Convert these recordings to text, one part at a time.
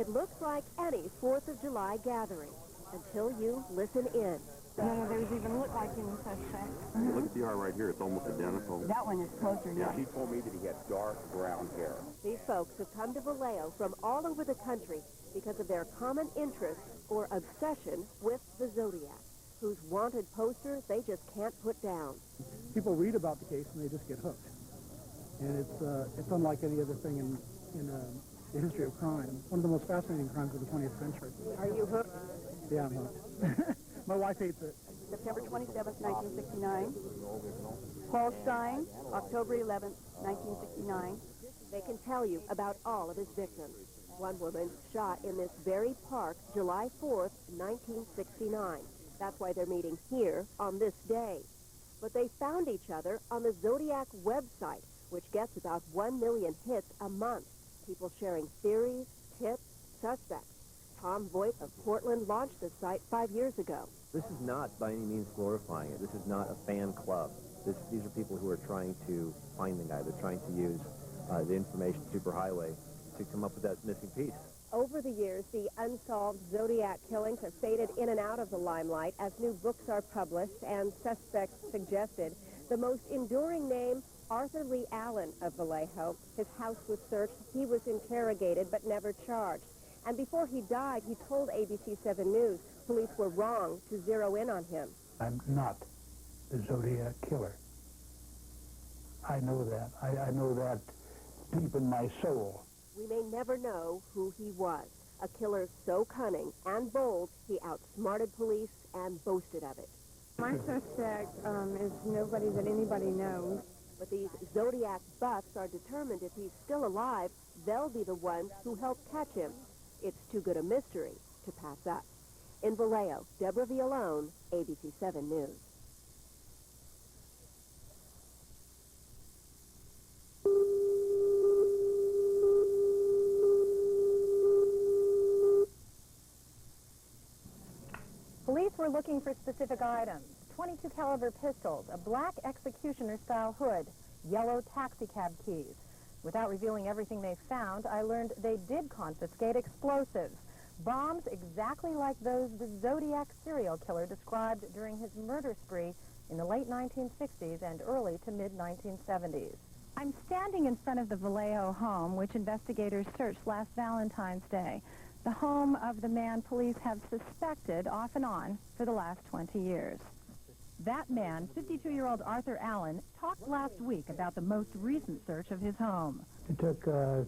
It looks like any 4th of July gathering until you listen in. None of those even look like any suspect. Look at the art right here. It's almost identical. That one is closer, Yeah, yeah. he told me that he had dark brown hair. These folks have come to Vallejo from all over the country because of their common interest or obsession with the Zodiac, whose wanted poster they just can't put down. People read about the case and they just get hooked. And it's unlike any other thing in the history of crime. One of the most fascinating crimes of the 20th century. Are you hooked? Yeah, I'm hooked. My wife hates it. September 27th, 1969. Paul Stein, October 11th, 1969. They can tell you about all of his victims. One woman shot in this very park July 4th, 1969. That's why they're meeting here on this day. But they found each other on the Zodiac website, which gets about 1 million hits a month. People sharing theories, tips, suspects. Tom Voigt of Portland launched the site 5 years ago. This is not by any means glorifying it. This is not a fan club. These are people who are trying to find the guy. They're trying to use the information superhighway to come up with that missing piece. Over the years, the unsolved Zodiac killings have faded in and out of the limelight as new books are published and suspects suggested. The most enduring name, Arthur Lee Allen of Vallejo. His house was searched. He was interrogated but never charged. And before he died, he told ABC 7 News police were wrong to zero in on him. I'm not the Zodiac killer. I know that. I know that deep in my soul. We may never know who he was. A killer so cunning and bold, he outsmarted police and boasted of it. My suspect is nobody that anybody knows. But these Zodiac buffs are determined if he's still alive, they'll be the ones who help catch him. It's too good a mystery to pass up. In Vallejo, Deborah Villalone, ABC 7 News. Police were looking for specific items: 22 caliber pistols, a black executioner-style hood, yellow taxicab keys. Without revealing everything they found, I learned they did confiscate explosives, bombs exactly like those the Zodiac serial killer described during his murder spree in the late 1960s and early to mid-1970s. I'm standing in front of the Vallejo home, which investigators searched last Valentine's Day, the home of the man police have suspected off and on for the last 20 years. That man, 52-year-old Arthur Allen, talked last week about the most recent search of his home. They took a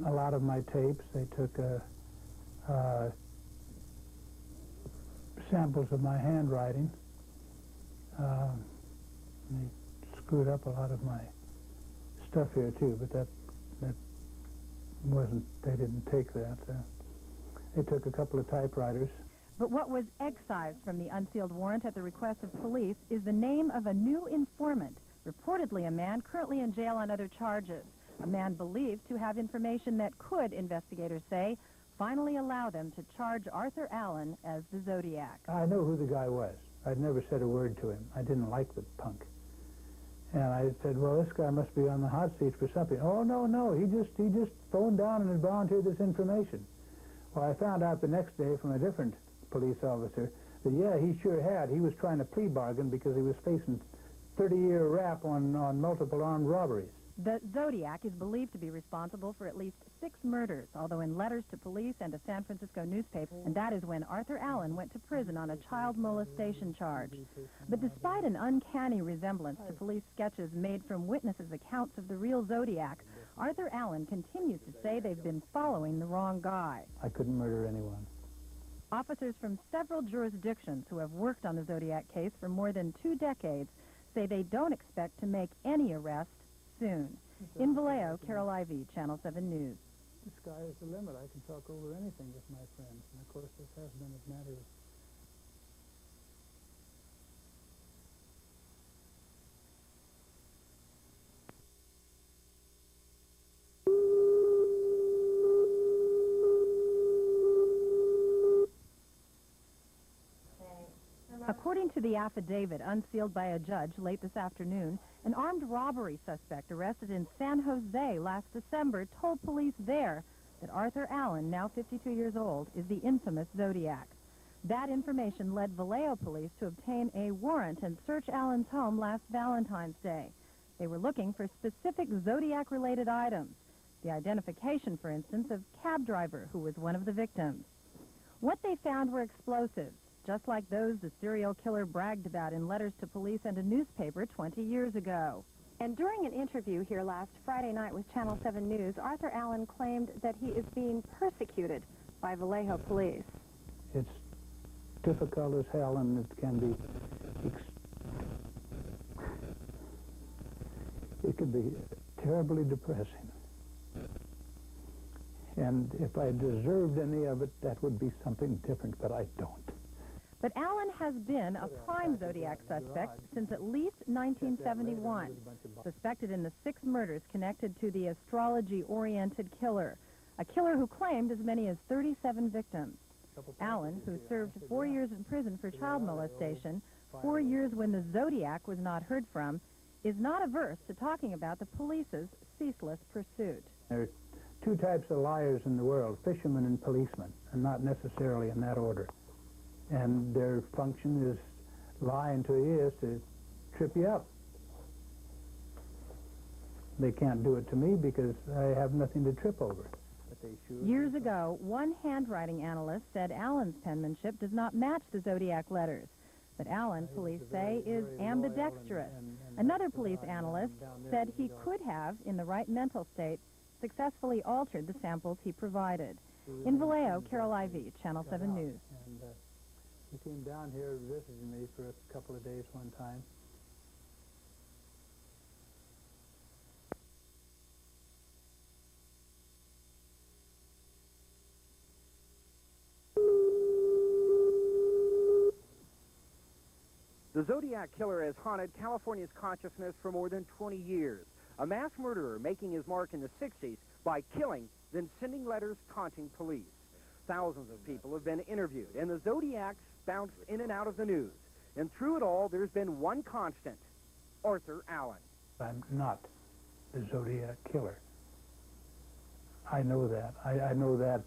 lot of my tapes. They took samples of my handwriting. They screwed up a lot of my stuff here too, but that wasn't, they didn't take that. They took a couple of typewriters. But what was excised from the unsealed warrant at the request of police is the name of a new informant, reportedly a man currently in jail on other charges, a man believed to have information that could, investigators say, finally allow them to charge Arthur Allen as the Zodiac. I know who the guy was. I'd never said a word to him. I didn't like the punk. And I said, well, this guy must be on the hot seat for something. Oh, no, he just phoned down and had volunteered this information. Well, I found out the next day from a different police officer that, yeah, he sure had. He was trying to plea bargain because he was facing 30-year rap on multiple armed robberies. The Zodiac is believed to be responsible for at least 6 murders, although in letters to police and a San Francisco newspaper, and that is when Arthur Allen went to prison on a child molestation charge. But despite an uncanny resemblance to police sketches made from witnesses' accounts of the real Zodiac, Arthur Allen continues to say they've been following the wrong guy. I couldn't murder anyone. Officers from several jurisdictions who have worked on the Zodiac case for more than 2 decades say they don't expect to make any arrests soon. In Vallejo, Carol Ivey, Channel 7 News. The sky is the limit. I can talk over anything with my friends. And of course, this has been a matter of... According to the affidavit unsealed by a judge late this afternoon, an armed robbery suspect arrested in San Jose last December told police there that Arthur Allen, now 52 years old, is the infamous Zodiac. That information led Vallejo police to obtain a warrant and search Allen's home last Valentine's Day. They were looking for specific Zodiac-related items. The identification, for instance, of cab driver, who was one of the victims. What they found were explosives, just like those the serial killer bragged about in letters to police and a newspaper 20 years ago. And during an interview here last Friday night with Channel 7 News, Arthur Allen claimed that he is being persecuted by Vallejo police. It's difficult as hell, and it can be, it can be terribly depressing. And if I deserved any of it, that would be something different, but I don't. But Allen has been a prime Zodiac suspect since at least 1971, suspected in the 6 murders connected to the astrology-oriented killer, a killer who claimed as many as 37 victims. Allen, who served 4 years in prison for child molestation, 4 years when the Zodiac was not heard from, is not averse to talking about the police's ceaseless pursuit. There are 2 types of liars in the world, fishermen and policemen, and not necessarily in that order. And their function is lying to you is to trip you up. They can't do it to me because I have nothing to trip over. Years ago, one handwriting analyst said Allen's penmanship does not match the Zodiac letters. But Allen, police say, is ambidextrous. Another police analyst said he could have, in the right mental state, successfully altered the samples he provided. In Vallejo, Carol Ivey, Channel 7 News. And he came down here visiting me for a couple of days one time. The Zodiac killer has haunted California's consciousness for more than 20 years. A mass murderer making his mark in the 60s by killing, then sending letters taunting police. Thousands of people have been interviewed, and the Zodiacs bounced in and out of the news. And through it all, there's been one constant: Arthur Allen. I'm not the Zodiac killer. I know that. I know that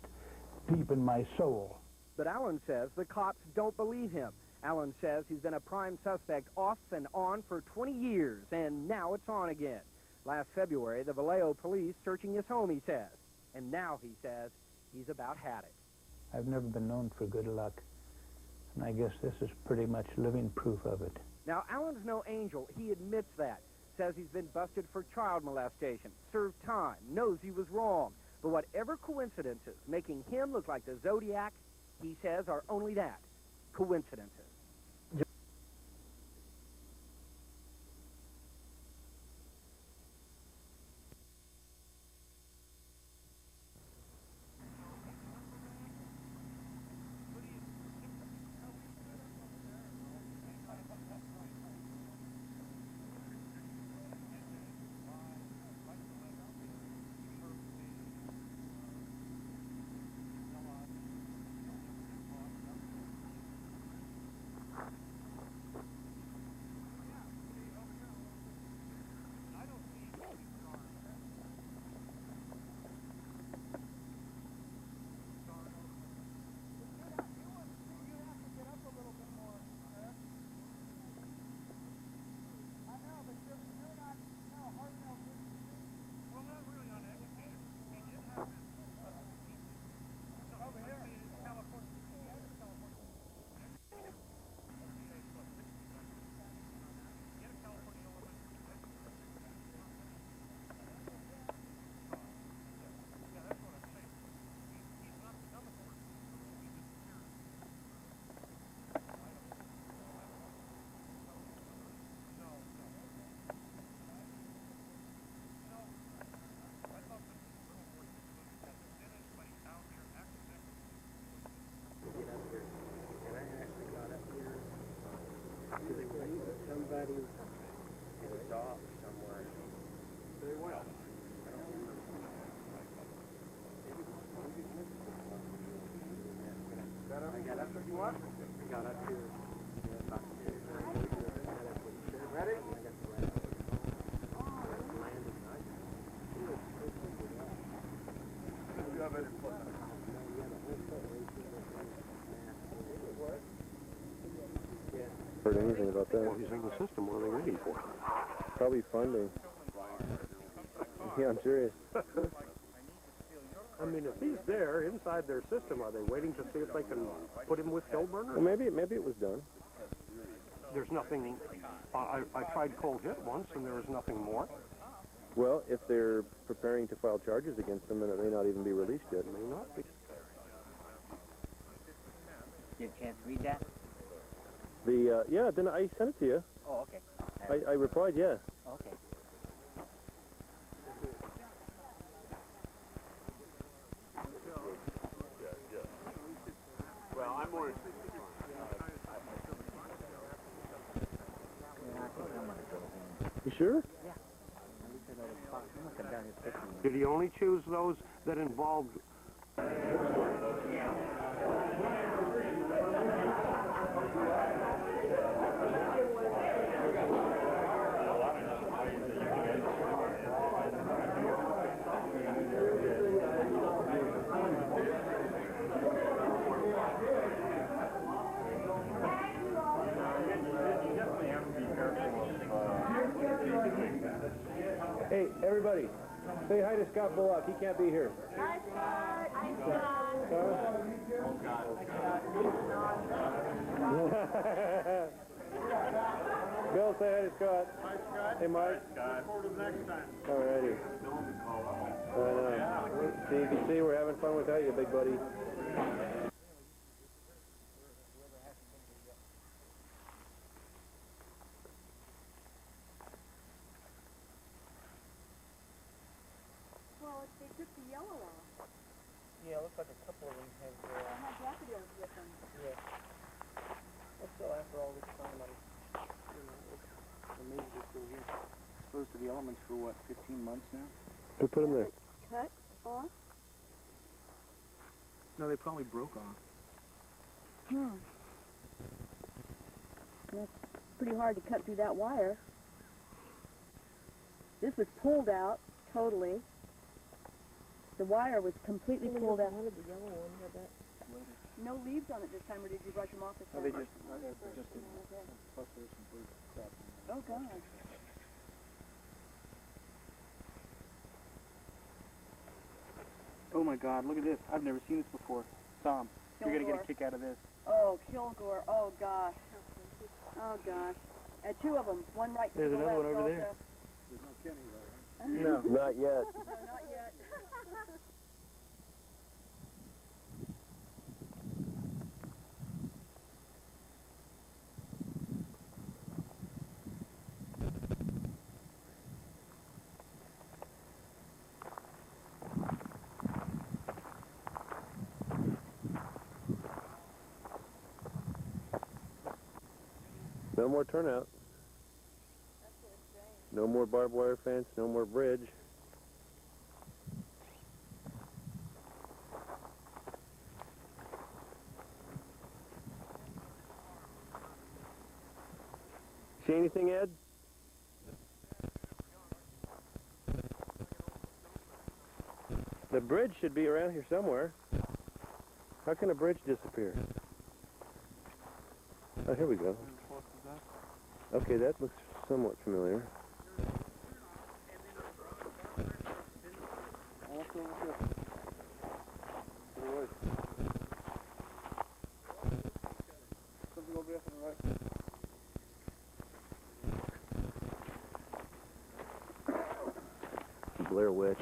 deep in my soul. But Allen says the cops don't believe him. Allen says he's been a prime suspect off and on for 20 years, and now it's on again. Last February, the Vallejo police searching his home, he says. And now, he says, he's about had it. I've never been known for good luck, and I guess this is pretty much living proof of it. Now, Allen's no angel. He admits that. Says he's been busted for child molestation, served time, knows he was wrong. But whatever coincidences making him look like the Zodiac, he says, are only that, coincidences. Somebody in a dock somewhere. Very well. I got up if you want. I got up here. Ready? Good job, heard anything about that. Well, he's in the system. What are they waiting for? Probably funding. Yeah, I'm serious. I mean, if he's there inside their system, are they waiting to see if they can put him with Hillburner? Well, maybe it was done. There's nothing. I tried cold hit once, and there was nothing more. Well, if they're preparing to file charges against him, then it may not even be released yet. It may not be. Get a chance to read that? Yeah, then I sent it to you. Oh, okay. I replied, yeah. Okay. Well, I'm more. You sure? Did he only choose those that involved? Hey, everybody, say hi to Scott Bullock. He can't be here. Hi, Scott. Hi, Scott. Bill, say hi to Scott. Hi, Scott. Hey, Mike. Hi, Scott. Look forward to the next time. All righty. I know. See, you can see we're having fun without you, big buddy. Well, they took the yellow off. Yeah, it looks like a couple of them have, Had daffodils with them. yeah. Well, still, after all this time, I'm amazed they're still here. Exposed to the elements for, what, 15 months now? Who put him there? Cut off? No, they probably broke off. That's pretty hard to cut through that wire. This was pulled out totally. The wire was completely pulled out. The yellow one had that. No leaves on it this time, or did you brush them off this time? They just plus there's some blue crap. Oh, God. Oh my God, look at this. I've never seen this before. Tom, you're going to get a kick out of this. Oh, Kilgore. Oh, gosh. Oh, gosh. Two of them. One right to There's the another left one over also. there. There's no Kenny there. No, not yet. No, not yet. No more turnout. No more barbed wire fence, no more bridge. See anything, Ed? The bridge should be around here somewhere. How can a bridge disappear? Oh, here we go. Okay, that looks somewhat familiar. Something over there on the right. Blair Witch.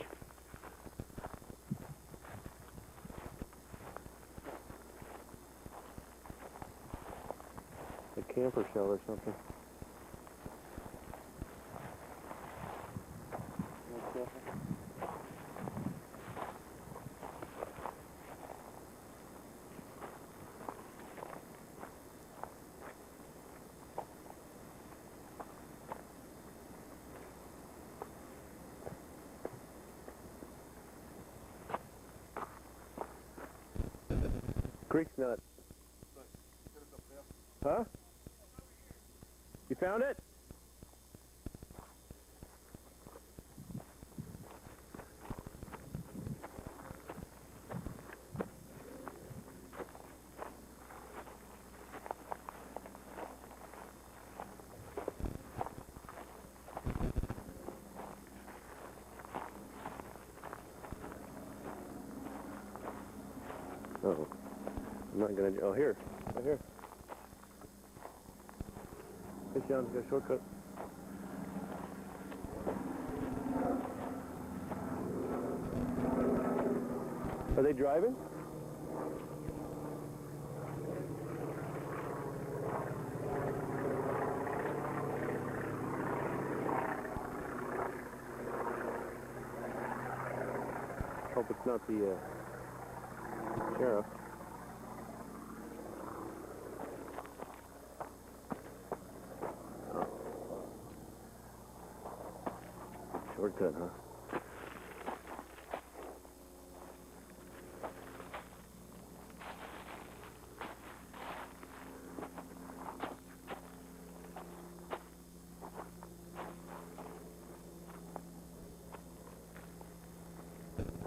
A camper shell or something. Creek's not. Huh? You found it? Oh, I'm not gonna. Oh, here, right here. Hey, Sean's got a shortcut. Are they driving? Hope it's not the sheriff. Oh. Shortcut, huh?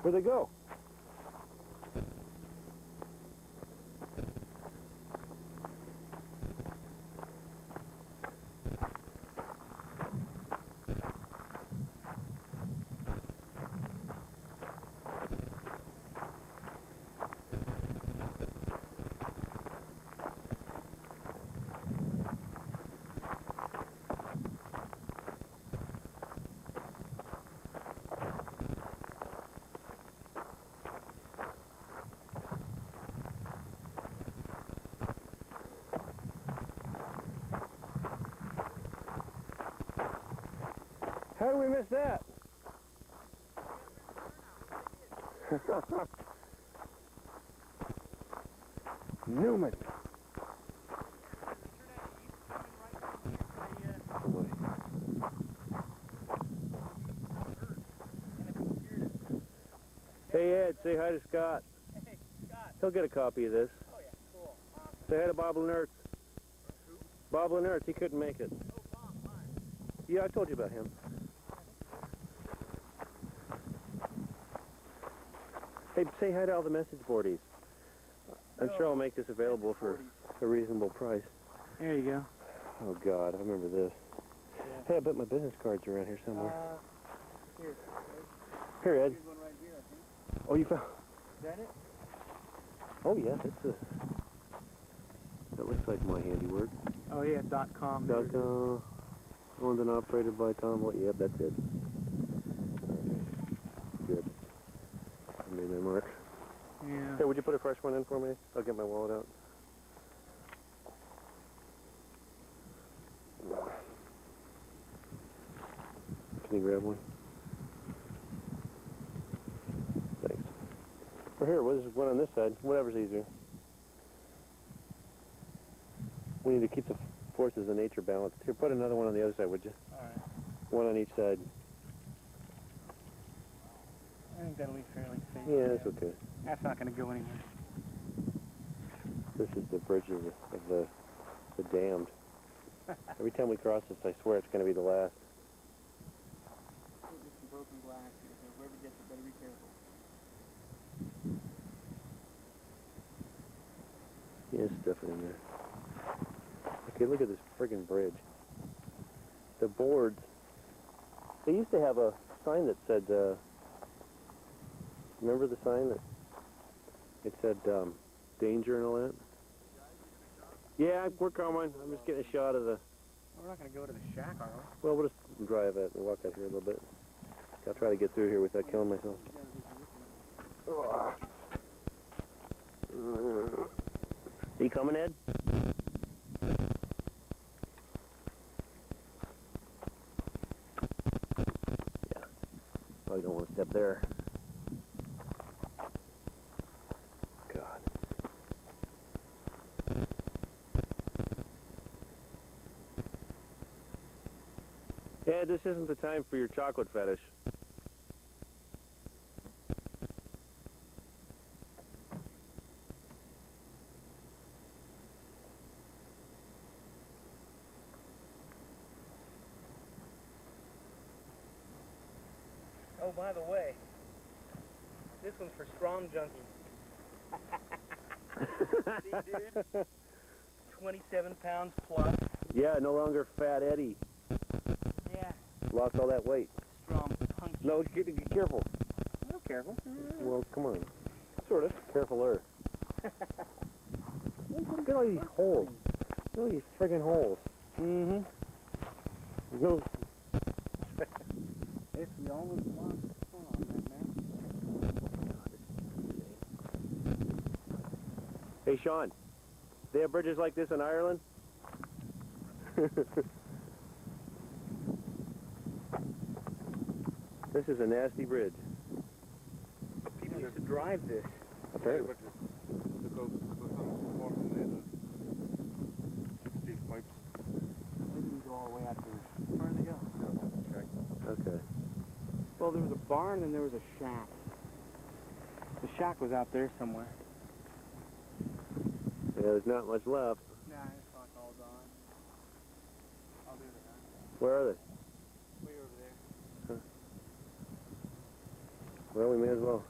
Where'd they go? How did we miss that? Newman. Oh boy. Hey Ed, say hi to Scott. Hey, Scott. He'll get a copy of this. Oh, yeah, cool. Awesome. Say hi to Bob Lenertz. Bob Lenertz, he couldn't make it. Oh, Bob, hi. Yeah, I told you about him. Hey, say hi to all the message boardies. I'm sure I'll make this available for a reasonable price. There you go. Oh, God, I remember this. Yeah. Hey, I bet my business card's around here somewhere. Here. Here, Ed. Here's one right here, I think. Oh, you found... Is that it? Oh, yeah, that's a... That looks like my handiwork. Oh, yeah, .com. .com. Owned and operated by Tom. Well, yep, that's it. Good. I made my mark. Yeah. Hey, would you put a fresh one in for me? I'll get my wallet out. Can you grab one? Thanks. Or here, there's one on this side. Whatever's easier. We need to keep the forces of nature balanced. Here, put another one on the other side, would you? All right. One on each side. I think that'll be fairly safe. Yeah, that's okay. That's not going to go anywhere. This is the bridge of the damned. Every time we cross this, I swear it's going to be the last. There's some broken glass here, so whoever gets it better be careful. Yeah, stuff it in there. Okay, look at this friggin' bridge. The boards, they used to have a sign that said, remember the sign that it said danger and all that? Yeah, we're coming. I'm just getting a shot of the... We're not going to go to the shack, are we? Well, we'll just drive it and walk out here a little bit. I'll try to get through here without killing myself. Are you coming, Ed? Yeah. Probably don't want to step there. God. Ed, this isn't the time for your chocolate fetish. Oh, by the way, this one's for strong junkies. See, dude? 27 pounds plus. Yeah, no longer Fat Eddie. Yeah. Lost all that weight. Strong hunky. No, get careful. Oh, careful. Well, come on. Sort of. Carefuler. Look at all these holes. Look at all these friggin' holes. Mm-hmm. No. It's the only one on that, man. Hey, Sean, they have bridges like this in Ireland? This is a nasty bridge. People used to drive this. Apparently. Maybe we go all the way out there. Where did they go? Okay. Well, there was a barn and there was a shack. The shack was out there somewhere. Yeah, there's not much left. Nah, it's not all gone. Oh, there they are. Where are they? Way over there. Well, we may as well.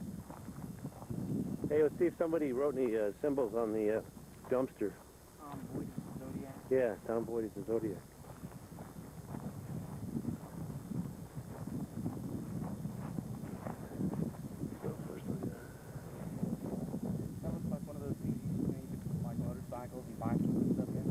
Hey, let's see if somebody wrote any symbols on the dumpster. Boyd is the Zodiac. Yeah, Tom Boyd is the Zodiac. That looks like one of those things you can put like motorcycles and bikes and stuff in.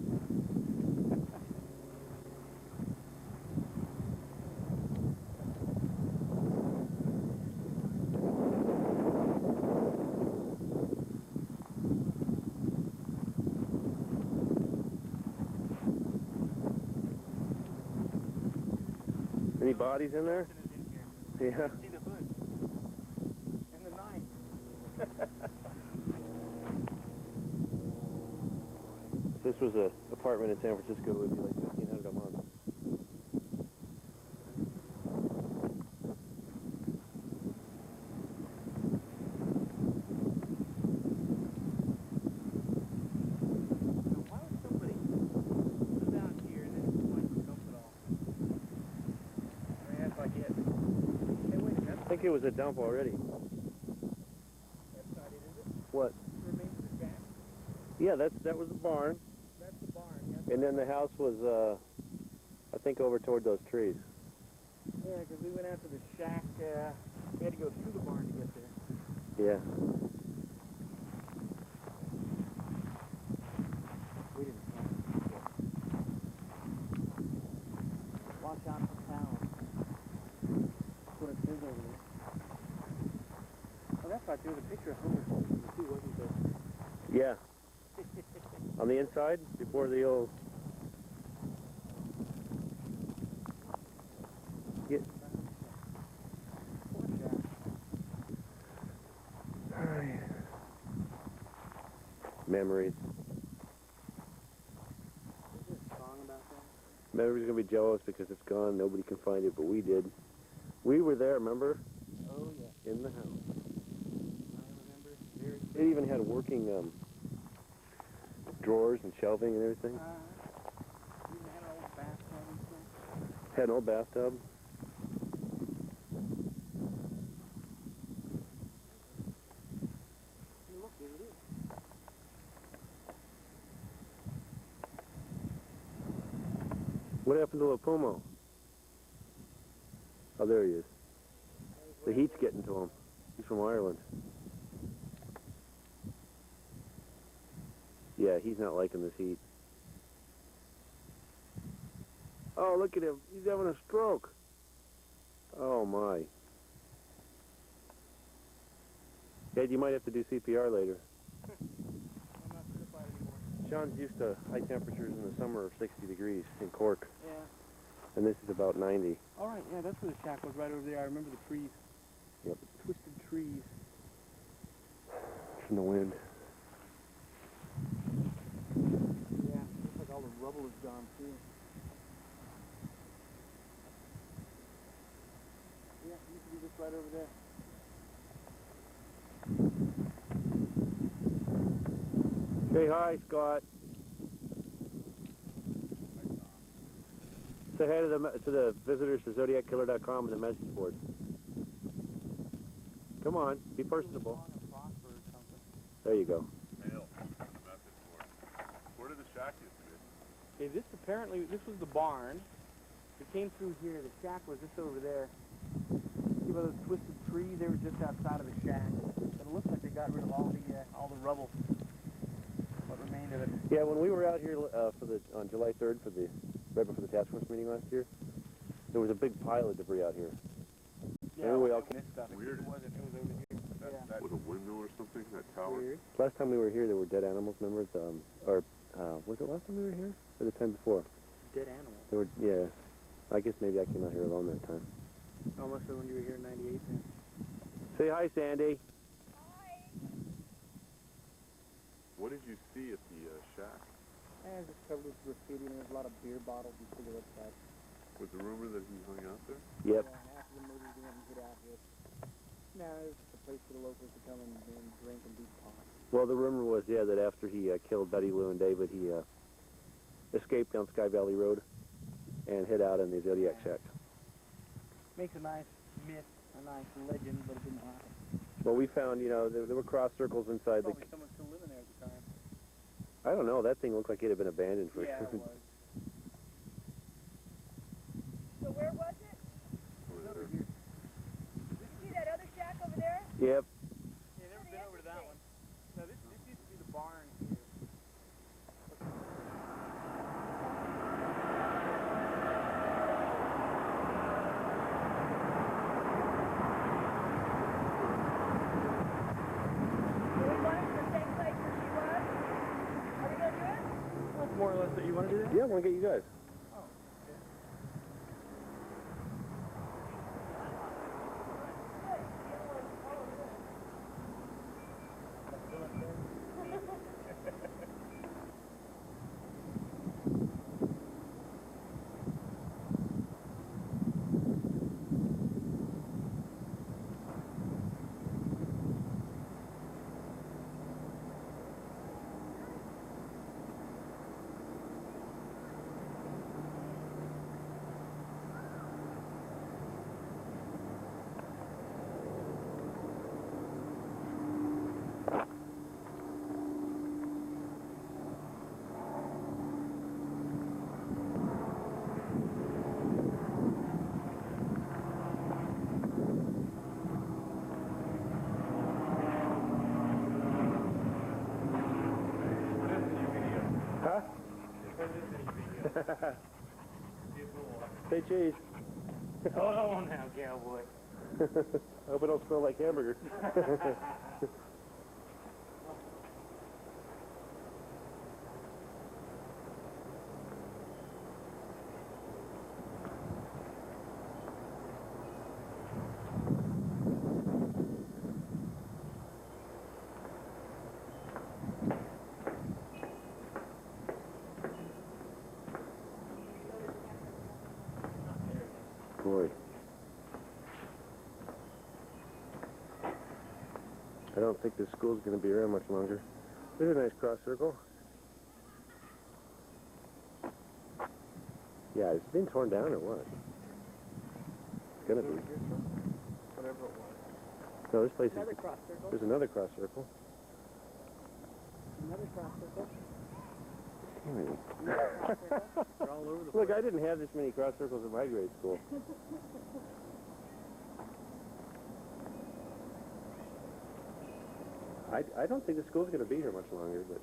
Any bodies in there? Yeah. See the hood. And the knife. If this was an apartment in San Francisco, it would be like $1,500 a month. Why would somebody live out here and then like dump it all? I mean, that's like it. Hey, wait, I think it was a dump already. that's not it, is it? What? Remains of the shack? Yeah, that was the barn. That's the barn, yeah. And then the house was, I think, over toward those trees. Yeah, because we went out to the shack. We had to go through the barn to get there. Yeah. We didn't find it. Watch out for cows. That's what it says over there. Oh, that's right. There was a picture of Homer Simpson, too, wasn't there? Yeah. On the inside, before the old... Get... Memories. Is there a song about that? Everybody's gonna be jealous because it's gone. Nobody can find it, but we did. We were there, remember? Oh, yeah. In the house. I remember. Very It even had working drawers and shelving and everything. even had an old bathtub and stuff. Had an old bathtub. Hey, look, there it is. What happened to Lapumo? Oh, there he is. The heat's getting to him. He's from Ireland. Yeah, he's not liking this heat. Oh, look at him. He's having a stroke. Oh, my. Ed, you might have to do CPR later. I'm not certified anymore. Sean's used to high temperatures in the summer of 60 degrees in Cork, Yeah. and this is about 90. All right, yeah, that's where the shack was, right over there. I remember the trees. Yep. Twisted trees. From the wind. Yeah, looks like all the rubble is gone, too. Yeah, it used to be just right over there. Say hi, Scott. Say hi to the visitors to ZodiacKiller.com and the message board. Come on, be personable. There you go. Mail, the message board. Where did the shack used to be? Okay, this apparently, this was the barn. It came through here. The shack was just over there. See by those twisted trees? They were just outside of the shack. But it looks like they got rid of all the rubble. remained of it. Yeah, when we were out here on July 3rd right before the task force meeting last year, there was a big pile of debris out here. Yeah, we all this stuff. Weird. It was over here. Yeah. With a windmill or something, that tower. Weird. Last time we were here, there were dead animals, remember? Was it last time we were here? Or the time before? Dead animals. There were, yeah. I guess maybe I came out here alone that time. Almost when you were here in 98 then. Say hi, Sandy. What did you see at the shack? And it's covered with graffiti and there's a lot of beer bottles and cigarette butts. Was the rumor that he hung out there? Yep. Half of the movies we haven't hit out here. Now it's a place for the locals to come and drink and beat pot. Well, the rumor was, yeah, that after he killed Betty Lou and David, he escaped down Sky Valley Road and hid out in the Zodiac shack. Makes a nice myth, a nice legend, but it didn't happen. Well, we found, there were cross circles inside the... Probably someone still living there at the time. I don't know. That thing looked like it had been abandoned for... Yeah, it was. So where was it? Over Did you see that other shack over there? Yep. Yeah, never been over to that one. No, this used to be the barn here. Do we want it to the same place where she was? Are we going to do it? That's more or less that you want to do that? Yeah, I want to get you guys. Huh? Say cheese. Hold on now, cowboy. I hope it don't smell like hamburger. Boy. I don't think this school's going to be around much longer. There's a nice cross circle. Yeah, it's been torn down or what? It's going to be. Whatever it was. No, this place Another is... cross circle. There's another cross circle. Another cross circle. They're all over the Look, I didn't have this many cross circles in my grade school. I don't think the school's going to be here much longer, but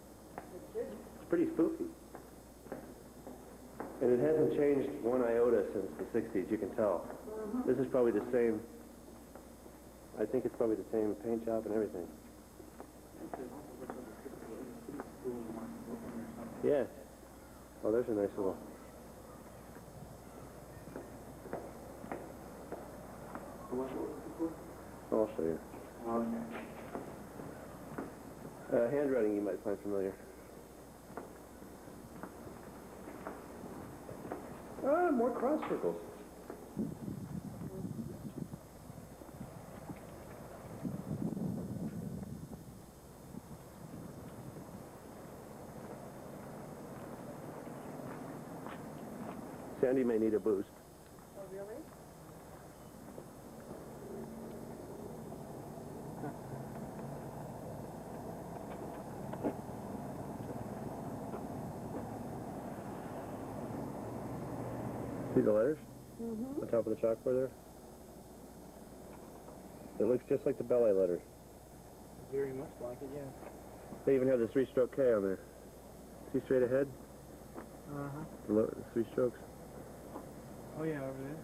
it's pretty spooky. And it hasn't changed one iota since the 60s, you can tell. This is probably the same, I think it's probably the same paint job and everything. Yeah. Oh, there's a nice little... Oh, I'll show you. Handwriting you might find familiar. Ah, more cross circles. Sandy may need a boost. Oh, really? See the letters? Mm-hmm. On top of the chalkboard there? It looks just like the Belay letters. Very much like it, yeah. They even have the three-stroke K on there. See straight ahead? Uh-huh. 3 strokes. Oh, yeah, over there.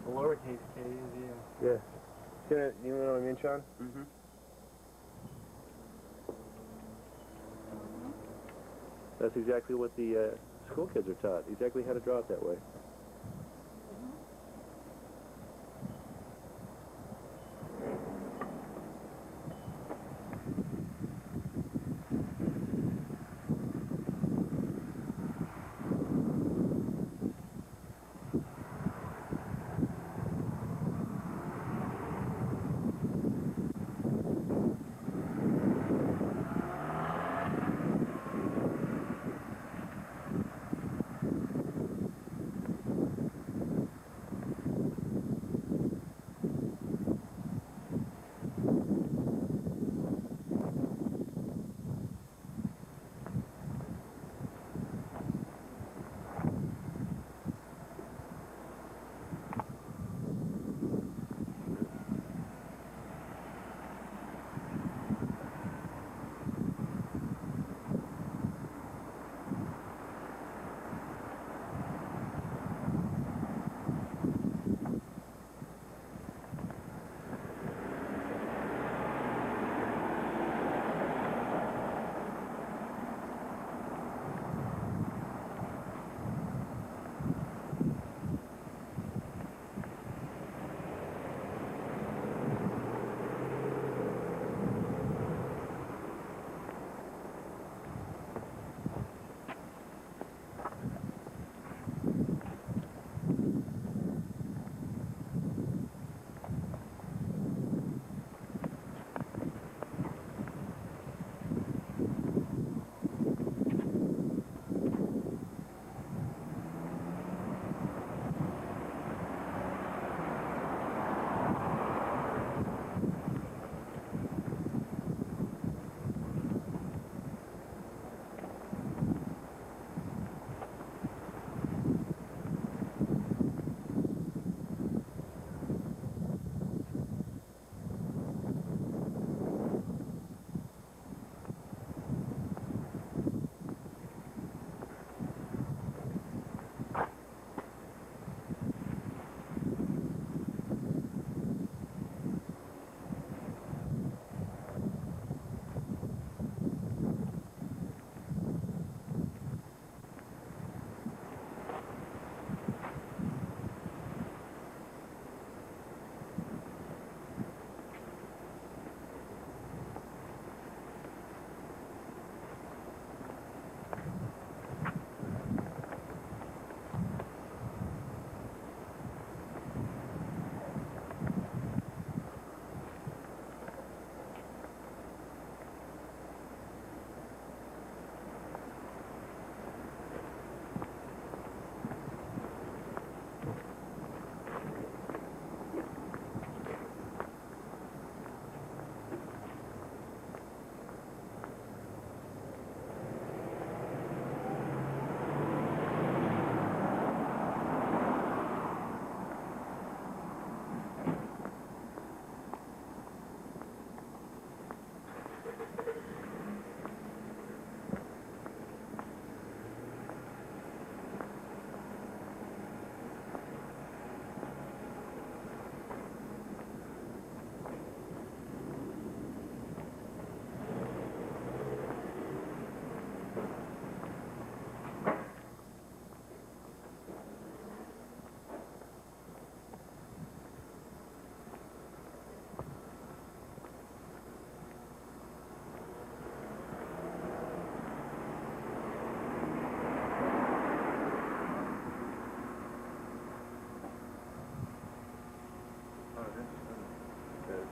The lowercase K is, yeah. Yeah. You know what I mean, Sean? Mm-hmm. That's exactly what the school kids are taught. Exactly how to draw it that way.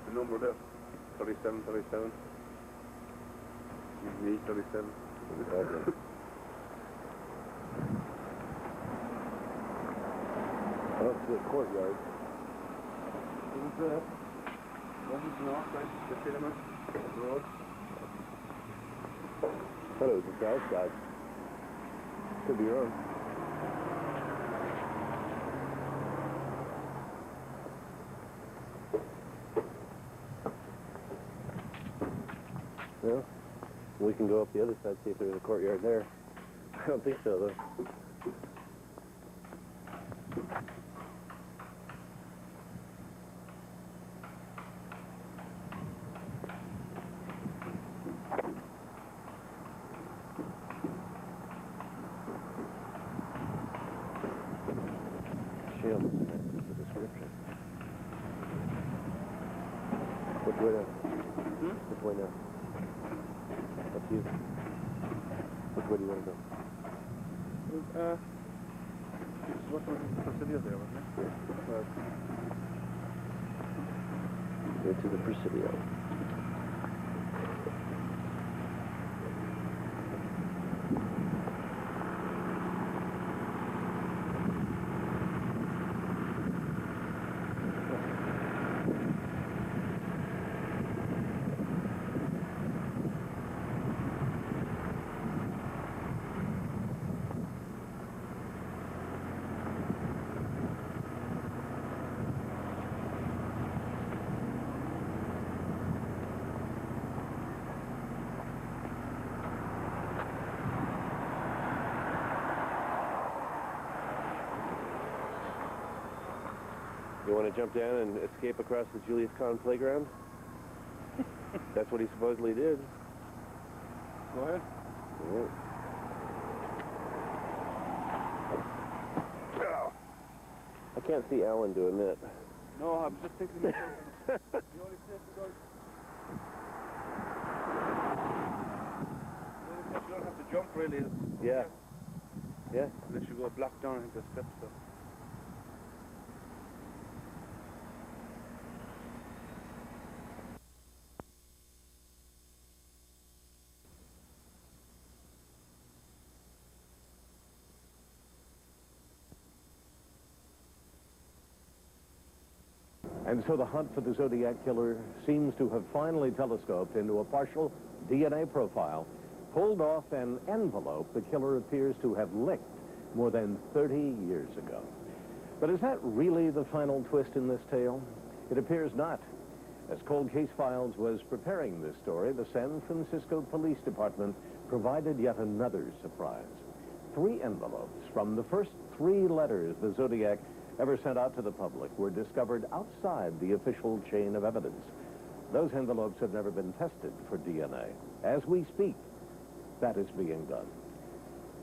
The number there, 37, 37. Me, 37. Up to the courtyard. Wasn't north, right? The cinema, the road. I thought it was the south side. Could be wrong. Yeah. We can go up the other side, see if there's a courtyard there. I don't think so, though. Shield matches the description. Which way now? Which way now? Up to you. Which way do you want to go? What's the Presidio there, wasn't it? Go to the Presidio. You want to jump down and escape across the Julius Kahn playground? That's what he supposedly did. Go ahead. Yeah. I can't see Alan doing that. No, I was just thinking the only place to go. You don't have to jump really. Yeah. Yeah. Unless you go block down into the steps though. And so the hunt for the Zodiac killer seems to have finally telescoped into a partial DNA profile, pulled off an envelope the killer appears to have licked more than 30 years ago. But is that really the final twist in this tale? It appears not. As Cold Case Files was preparing this story, the San Francisco Police Department provided yet another surprise. 3 envelopes from the first 3 letters the Zodiac ever sent out to the public were discovered outside the official chain of evidence. Those envelopes have never been tested for DNA. As we speak, that is being done.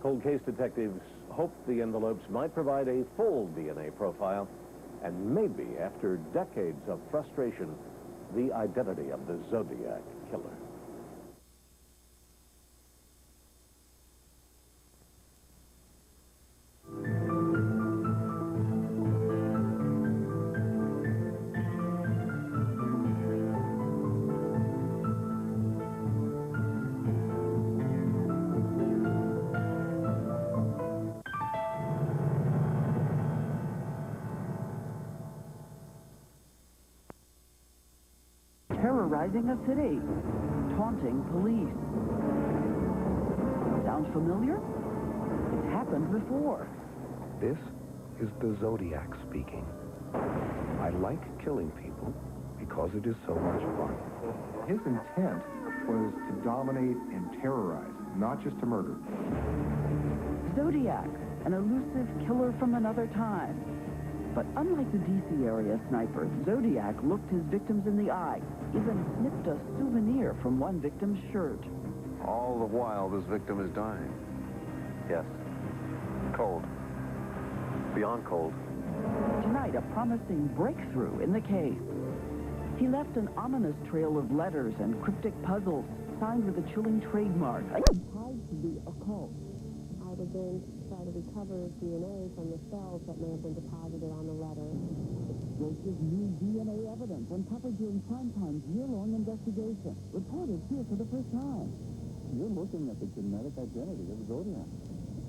Cold case detectives hoped the envelopes might provide a full DNA profile, and maybe, after decades of frustration, the identity of the Zodiac killer. Terrorizing a city, taunting police. Sound familiar? It's happened before. This is the Zodiac speaking. I like killing people because it is so much fun. His intent was to dominate and terrorize, not just to murder. Zodiac, an elusive killer from another time. But unlike the D.C. area sniper, Zodiac looked his victims in the eye, even snipped a souvenir from one victim's shirt. All the while, this victim is dying. Yes. Cold. Beyond cold. Tonight, a promising breakthrough in the case. He left an ominous trail of letters and cryptic puzzles, signed with a chilling trademark. Tied to the occult. I was going to try to recover DNA from the cells that may have been deposited on the letter. Explosive new DNA evidence uncovered during Primetime's year-long investigation. Reported here for the first time. You're looking at the genetic identity of Zodiac.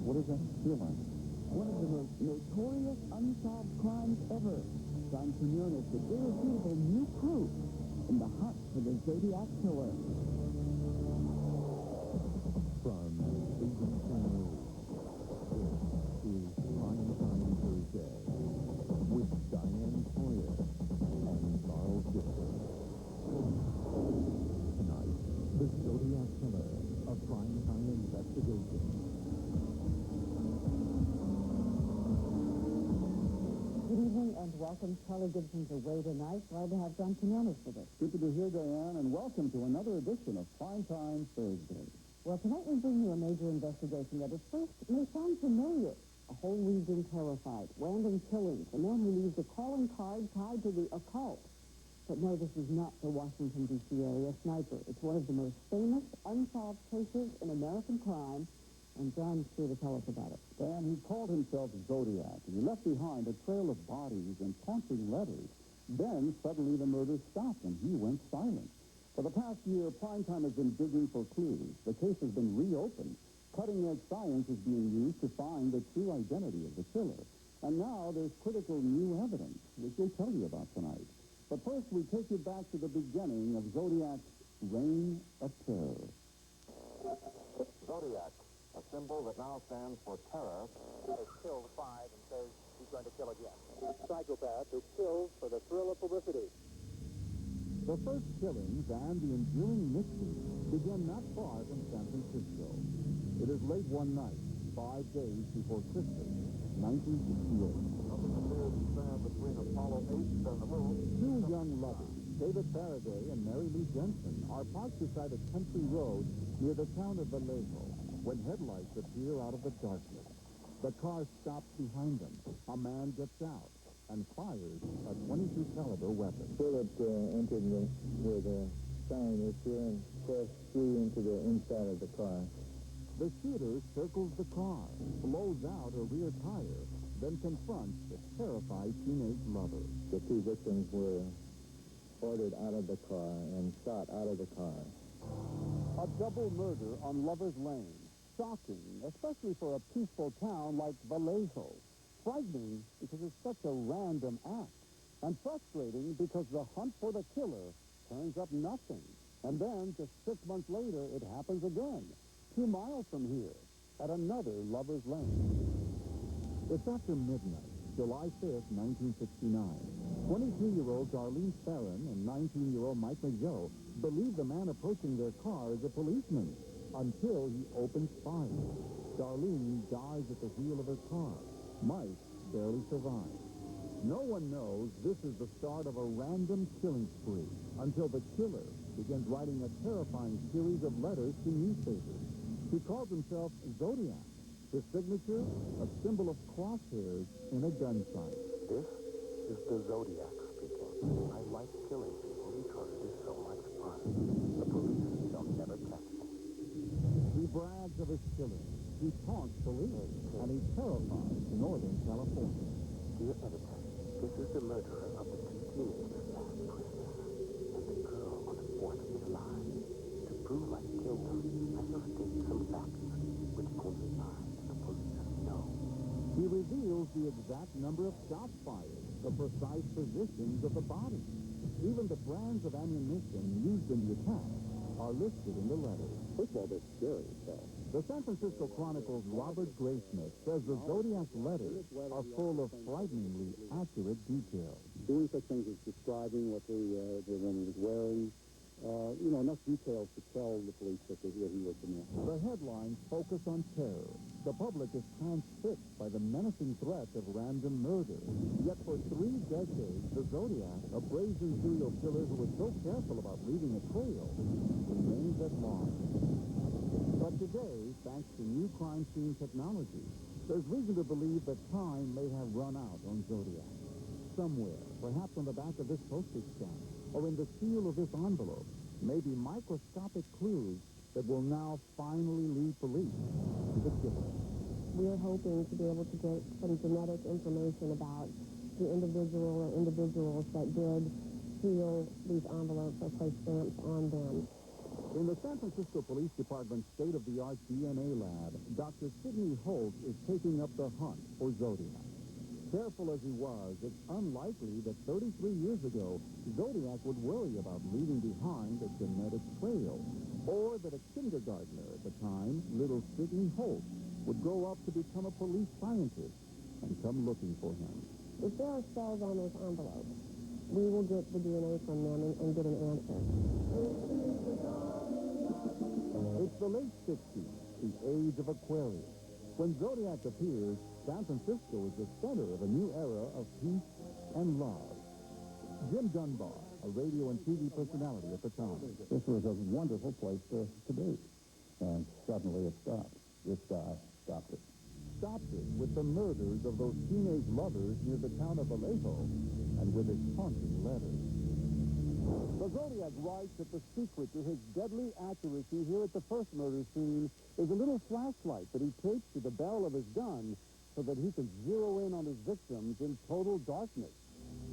What does that feel like? One of the most notorious unsolved crimes ever. Science known as the irrefutable new proof in the hunt for the Zodiac killer. From ABC News, this is Primetime Thursday with Diane Sawyer and Charles Gibson. Tonight, the Zodiac killer welcome Kelly Gibson's away tonight. Glad to have John Quinones with us. Good to be here, Diane, and welcome to another edition of Primetime Thursday. Well, tonight we bring you a major investigation that at first may sound familiar. A whole region terrified. Random killings. A man who leaves a calling card tied to the occult. But no, this is not the Washington, D.C. area sniper. It's one of the most famous unsolved cases in American crime, and John's here to tell us about it. Dan, he called himself Zodiac, and he left behind a trail of bodies and taunting letters. Then, suddenly, the murder stopped, and he went silent. For the past year, Primetime has been digging for clues. The case has been reopened. Cutting-edge science is being used to find the true identity of the killer. And now there's critical new evidence, which we'll tell you about tonight. But first, we take you back to the beginning of Zodiac's reign of terror. Zodiac, a symbol that now stands for terror, has killed 5 and says he's going to kill again. Psychopath who kills for the thrill of publicity. The first killings and the enduring mystery began not far from San Francisco. It is late one night, 5 days before Christmas, 1968. Nothing appears to stand between Apollo 8 and the moon. 2 young lovers, David Faraday and Mary Lou Jensen, are parked beside a country road near the town of Vallejo when headlights appear out of the darkness. The car stops behind them. A man gets out and fires a .22 caliber weapon. Bullet entered where the sign is here and crashed through into the inside of the car. The shooter circles the car, blows out a rear tire, then confronts the terrified teenage lover. The 2 victims were ordered out of the car and shot out of the car. A double murder on Lover's Lane. Shocking, especially for a peaceful town like Vallejo. Frightening because it's such a random act. And frustrating because the hunt for the killer turns up nothing. And then, just 6 months later, it happens again. 2 miles from here, at another Lover's Lane. It's after midnight, July 5th, 1969. 23-year-old Darlene Farron and 19-year-old Mike McGill believe the man approaching their car is a policeman until he opens fire. Darlene dies at the wheel of her car. Mike barely survives. No one knows this is the start of a random killing spree until the killer begins writing a terrifying series of letters to newspapers. He calls himself Zodiac. His signature, a symbol of crosshairs in a gun sight. This is the Zodiac speaking. I like killing people because it is so much fun. The police shall never catch me. He brags of his killing. He taunts police, and he terrifies Northern California. Dear editor, this is the murderer of the 2 teenagers last Christmas and the girl on the 4th of July. To prove I killed them, I shall state some facts which only I and the police know. He reveals the exact number of shots fired, the precise positions of the bodies. Even the brands of ammunition used in the attack are listed in the letters. First of all, they're scary, Phil. The San Francisco Chronicle's Robert Graysmith says the Zodiac letters are full of frighteningly accurate details. Doing such things as describing what the woman was wearing, enough details to tell the police that he was the man. The headlines focus on terror. The public is transfixed by the menacing threat of random murder. Yet for 3 decades, the Zodiac, a brazen serial killer who was so careful about leaving a trail, remains at large. But today, thanks to new crime scene technology, there's reason to believe that time may have run out on Zodiac. Somewhere, perhaps on the back of this postage stamp, or in the seal of this envelope, may be microscopic clues that will now finally lead police to the killer. We're hoping to be able to get some genetic information about the individual or individuals that did seal these envelopes or place stamps on them. In the San Francisco Police Department's state-of-the-art DNA lab, Dr. Sidney Holt is taking up the hunt for Zodiac. Careful as he was, it's unlikely that 33 years ago, Zodiac would worry about leaving behind a genetic trail, or that a kindergartner at the time, little Sidney Holt, would grow up to become a police scientist and come looking for him. If there are cells on those envelopes, we will get the DNA from them and get an answer. It's the late 60s, the age of Aquarius. When Zodiac appears, San Francisco is the center of a new era of peace, and love. Jim Dunbar, a radio and TV personality at the time. This was a wonderful place to be. And suddenly it stopped. This guy stopped it. Stopped it with the murders of those teenage lovers near the town of Vallejo and with his haunting letters. The Zodiac writes that the secret to his deadly accuracy here at the first murder scene is a little flashlight that he tapes to the barrel of his gun so that he can zero in on his victims in total darkness.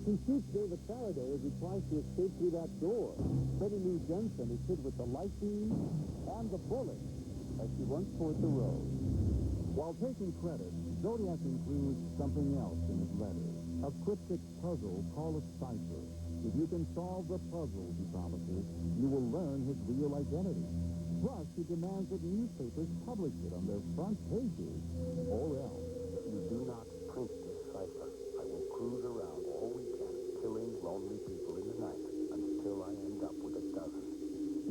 He shoots David Faraday as he tries to escape through that door. Betty Lou Jensen is hit with the light beam and the bullet as she runs toward the road. While taking credit, Zodiac includes something else in his letter, a cryptic puzzle called a cipher. If you can solve the puzzle, he promises, you will learn his real identity. Plus, he demands that newspapers publish it on their front pages, or else. If you do not print this cipher, I will cruise around all weekend, killing lonely people in the night until I end up with a dozen.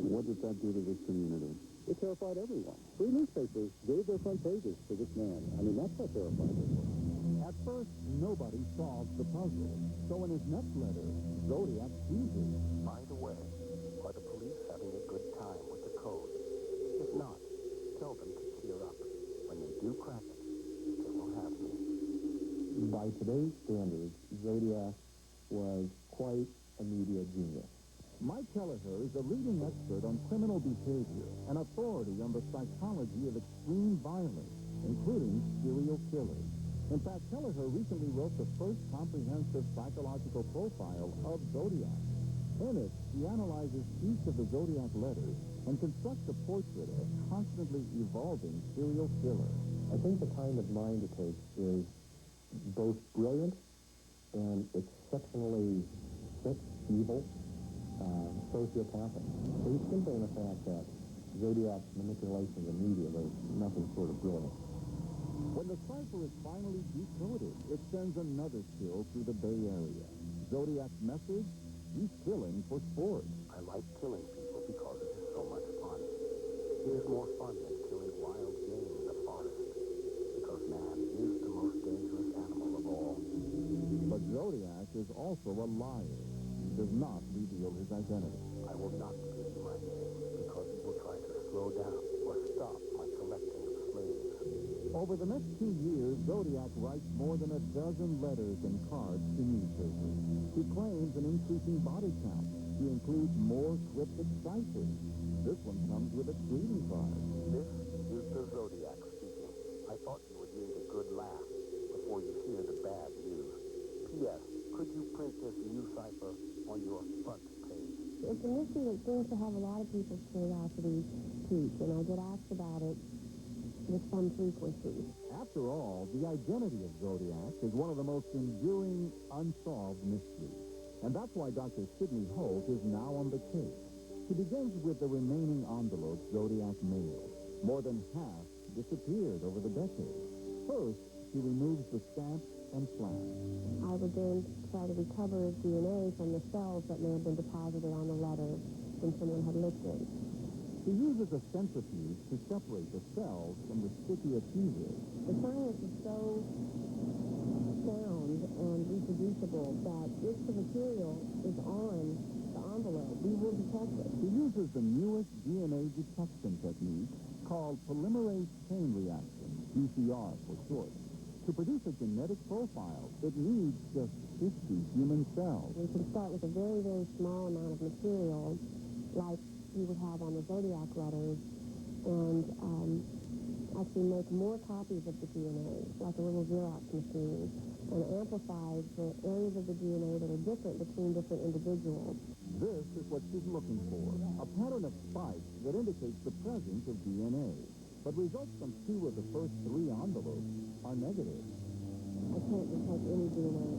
What did that do to this community? It terrified everyone. 3 newspapers gave their front pages to this man. I mean, that's how terrified they were. At first, nobody solved the puzzle. So in his next letter, Zodiac teases. By the way, are the police having a good time with the code? If not, tell them to cheer up. When they do crack it, they will have me. By today's standards, Zodiac was quite a media genius. Mike Kelleher is a leading expert on criminal behavior, an authority on the psychology of extreme violence, including serial killers. In fact, Kelleher recently wrote the first comprehensive psychological profile of Zodiac. In it, he analyzes each of the Zodiac letters and constructs a portrait of a constantly evolving serial killer. I think the kind of mind it takes is both brilliant and exceptionally sick, evil, sociopathic. So he's simple in the fact that Zodiac's manipulation of the media was nothing short of brilliant. When the cipher is finally decoded, it sends another chill through the Bay Area. Zodiac's message? He's killing for sport. I like killing people because it is so much fun. It is more fun than killing wild game in the forest, because man is the most dangerous animal of all. But Zodiac is also a liar. He does not reveal his identity. I will not give you my name, because it will try to slow down or stop my collecting of slaves. Over the next 2 years, Zodiac writes more than a dozen letters and cards to newspapers. He claims an increasing body count. He includes more cryptic ciphers. This one comes with a greeting card. This is the Zodiac speaking. I thought you would need a good laugh before you hear the bad news. P.S. Could you print this new cipher on your front page? It's a mystery that seems to have a lot of people's curiosity piqued, and I get asked about it with some frequency. After all, the identity of Zodiac is one of the most enduring, unsolved mysteries. And that's why Dr. Sidney Holt is now on the case. He begins with the remaining envelopes Zodiac mailed. More than half disappeared over the decades. First, he removes the stamps and flags. I would then try to recover DNA from the cells that may have been deposited on the letter when someone had licked it. He uses a centrifuge to separate the cells from the sticky adhesive. The science is so sound and reproducible that if the material is on the envelope, we will detect it. He uses the newest DNA detection technique called polymerase chain reaction, PCR for short. To produce a genetic profile, it needs just 50 human cells. We can start with a very, very small amount of material, like you would have on the Zodiac letters, and actually make more copies of the DNA, like a little Xerox machine, and amplify the areas of the DNA that are different between different individuals. This is what she's looking for, a pattern of spikes that indicates the presence of DNA. But results from 2 of the first 3 envelopes are negative. I can't detect any DNA.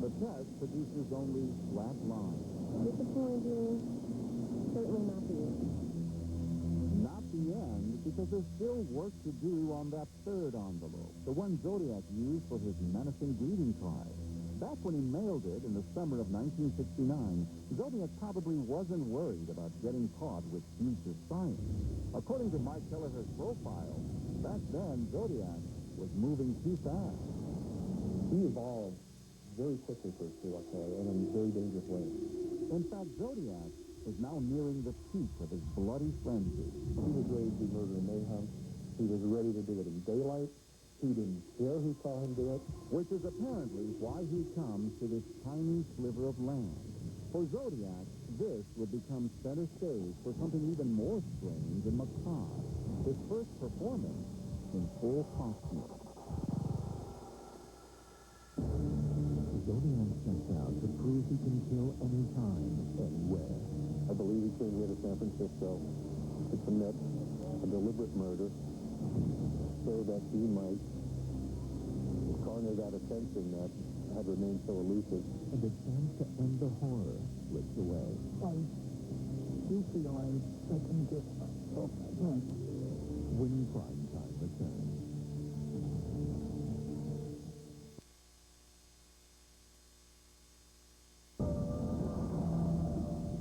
The test produces only flat lines. Disappointing. Certainly not the end. Not the end, because there's still work to do on that 3rd envelope, the one Zodiac used for his menacing greeting card. Back when he mailed it in the summer of 1969, Zodiac probably wasn't worried about getting caught with future science. According to Mike Kelleher's profile, back then Zodiac was moving too fast. He evolved very quickly for a serial killer and in very dangerous ways. In fact, Zodiac was now nearing the peak of his bloody frenzy. He was ready to do murder and mayhem. He was ready to do it in daylight. He didn't care who saw him do it. Which is apparently why he comes to this tiny sliver of land. For Zodiac, this would become center stage for something even more strange and macabre. His first performance in full costume. Zodiac sets out to prove he can kill anytime, anywhere. I believe he came here to San Francisco to commit a deliberate murder so that he might garner that attention that had remained so elusive. And the chance to end the horror slips away. I do feel I'm second guess myself. When Prime Time returns.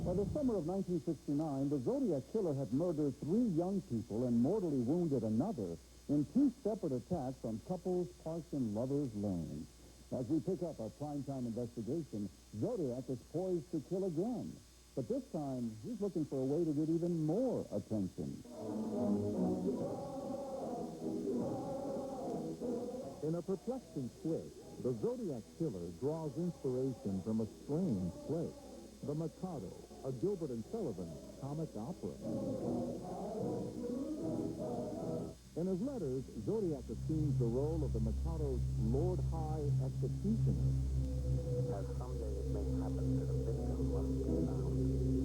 By the summer of 1969, the Zodiac killer had murdered 3 young people and mortally wounded another in 2 separate attacks on couples parked in Lover's Lane. As we pick up our primetime investigation, Zodiac is poised to kill again. But this time, he's looking for a way to get even more attention. In a perplexing twist, the Zodiac killer draws inspiration from a strange place, The Mikado, a Gilbert and Sullivan comic opera. In his letters, Zodiac assumes the role of the Mikado's Lord High Executioner. As someday it may happen that a victim must be found.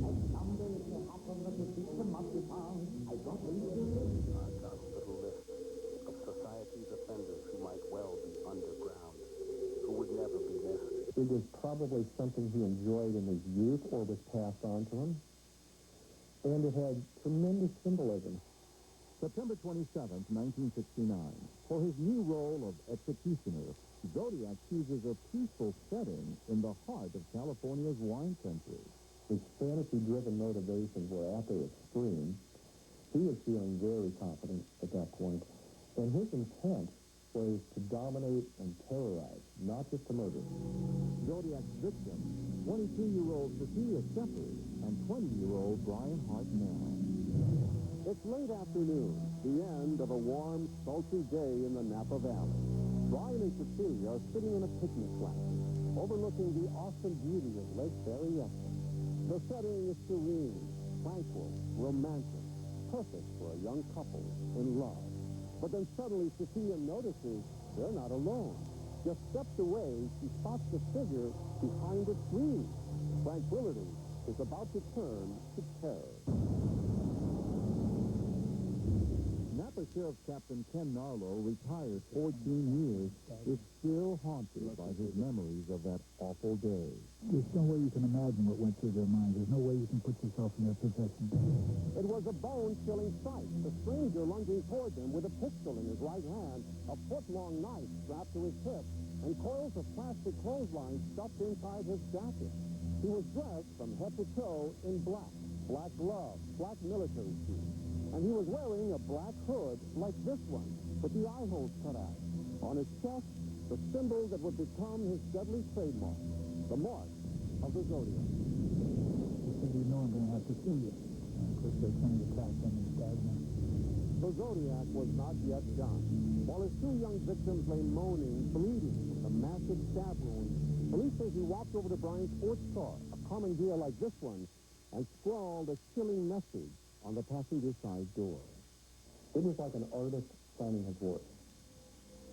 And someday it may happen that the victim must be found. I got a little list of society's offenders who might well be underground, who would never be missed. It was probably something he enjoyed in his youth or was passed on to him. And it had tremendous symbolism. September 27th, 1969. For his new role of executioner, Zodiac chooses a peaceful setting in the heart of California's wine country. His fantasy-driven motivations were at their extreme. He was feeling very confident at that point. And his intent was to dominate and terrorize, not just to murder. Zodiac's victim, 22-year-old Cecilia Shepard and 20-year-old Brian Hartnell. It's late afternoon, the end of a warm, sultry day in the Napa Valley. Brian and Cecilia are sitting in a picnic blanket, overlooking the awesome beauty of Lake Berryessa. The setting is serene, tranquil, romantic, perfect for a young couple in love. But then suddenly Cecilia notices they're not alone. Just steps away, she spots the figure behind a tree. Tranquility is about to turn to terror. Napa Sheriff Captain Ken Narlow, retired 14 years, is still haunted by his memories of that awful day. There's no way you can imagine what went through their minds. There's no way you can put yourself in their position. It was a bone-chilling sight. The stranger lunging toward them with a pistol in his right hand, a foot-long knife strapped to his hip, and coils of plastic clothesline stuffed inside his jacket. He was dressed from head to toe in black gloves, black military shoes, and he was wearing a black hood like this one, with the eye holes cut out. On his chest, the symbol that would become his deadly trademark, the mark of the Zodiac. He said, you know I'm going to have to kill you. And of course, they turned to attack them and stabbed them. The Zodiac was not yet done. While his 2 young victims lay moaning, bleeding, with a massive stab wound, police say he walked over to Brian's sports car, a commandeer like this one, and scrawled a chilling message on the passenger side door. It was like an artist signing his work.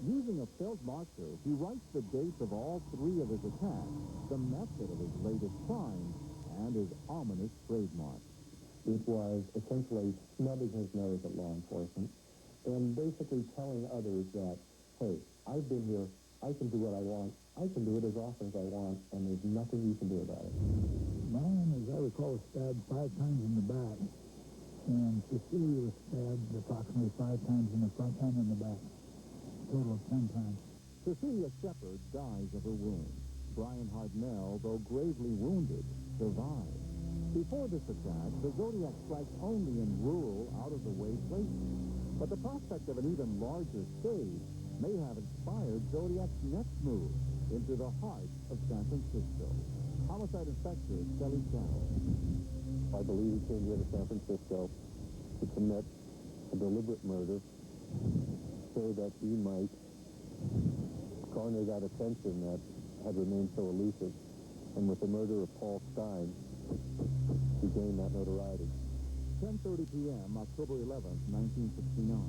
Using a felt marker, he writes the dates of all 3 of his attacks, the method of his latest crime, and his ominous trademark. It was essentially snubbing his nose at law enforcement and basically telling others that, hey, I've been here, I can do what I want, I can do it as often as I want, and there's nothing you can do about it. Brian, as I recall, was stabbed 5 times in the back, and Cecilia was stabbed approximately 5 times in the front and in the back, a total of 10 times. Cecilia Shepard dies of her wounds. Brian Hartnell, though gravely wounded, survived. Before this attack, the Zodiac strikes only in rural, out-of-the-way places. But the prospect of an even larger stage may have inspired Zodiac's next move into the heart of San Francisco. Homicide Inspector Kelly Carroll. I believe he came here to San Francisco to commit a deliberate murder so that he might garner that attention that had remained so elusive. And with the murder of Paul Stein, he gained that notoriety. 10:30 p.m., October 11th, 1969.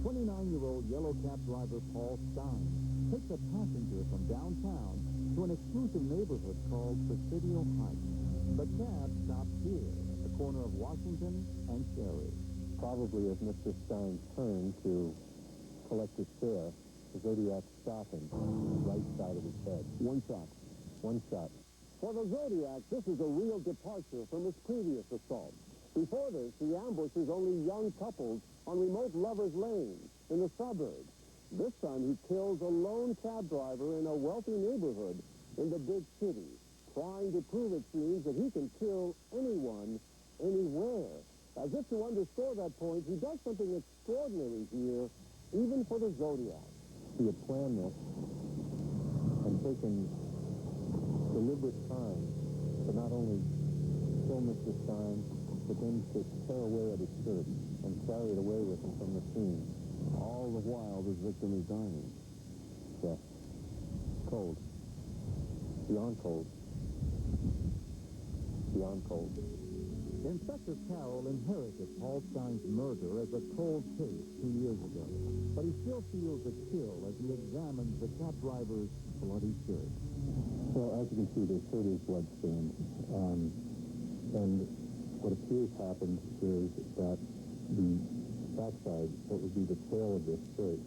29-year-old yellow cab driver Paul Stein takes a passenger from downtown to an exclusive neighborhood called Presidio Heights. The cab stops here at the corner of Washington and Cherry. Probably as Mr. Stein turned to collect his share, the Zodiac shot him on the right side of his head. One shot. One shot. For the Zodiac, this is a real departure from his previous assault. Before this, he ambushes only young couples on remote lovers' lanes in the suburbs. This time, he kills a lone cab driver in a wealthy neighborhood in the big city, trying to prove, it seems, that he can kill anyone, anywhere. As if to underscore that point, he does something extraordinary here, even for the Zodiac. He had planned this and taken deliberate time to not only kill Mr. Stein, but then to tear away at his shirt and carry it away with him from the scene. All the while, this victim is dying. Yes. Cold. Beyond cold. Beyond cold. Inspector Carroll inherited Paul Stein's murder as a cold case 2 years ago, but he still feels a chill as he examines the cab driver's bloody shirt. Well, as you can see, the shirt is bloodstained. And what appears happened is that the backside, what would be the tail of this shirt,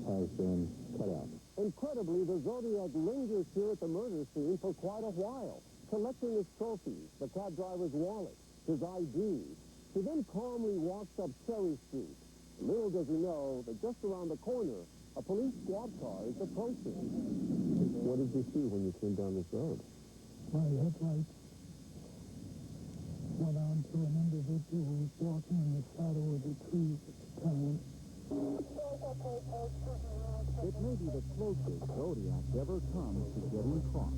has been cut out. Incredibly, the Zodiac lingers here at the murder scene for quite a while, collecting his trophies, the cab driver's wallet, his ID. He then calmly walks up Cherry Street. Little does he know that just around the corner, a police squad car is approaching. What did you see when you came down this road? My headlights went on to an individual who was walking in the shadow of the trees at the time. It may be the closest Zodiac ever comes to getting caught.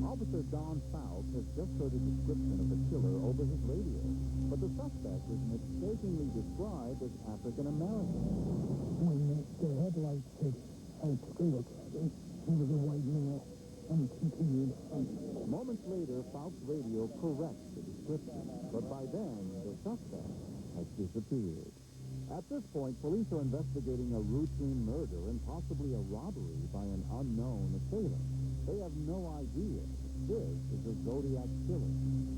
Officer Don Fouts has just heard a description of the killer over his radio, but the suspect is mistakenly described as African-American. When the headlights hit, I took a look at him. He was a white male, and continued on. Moments later, Fouts' radio corrects the description, but by then, the suspect has disappeared. At this point, police are investigating a routine murder and possibly a robbery by an unknown assailant. They have no idea this is a Zodiac killer.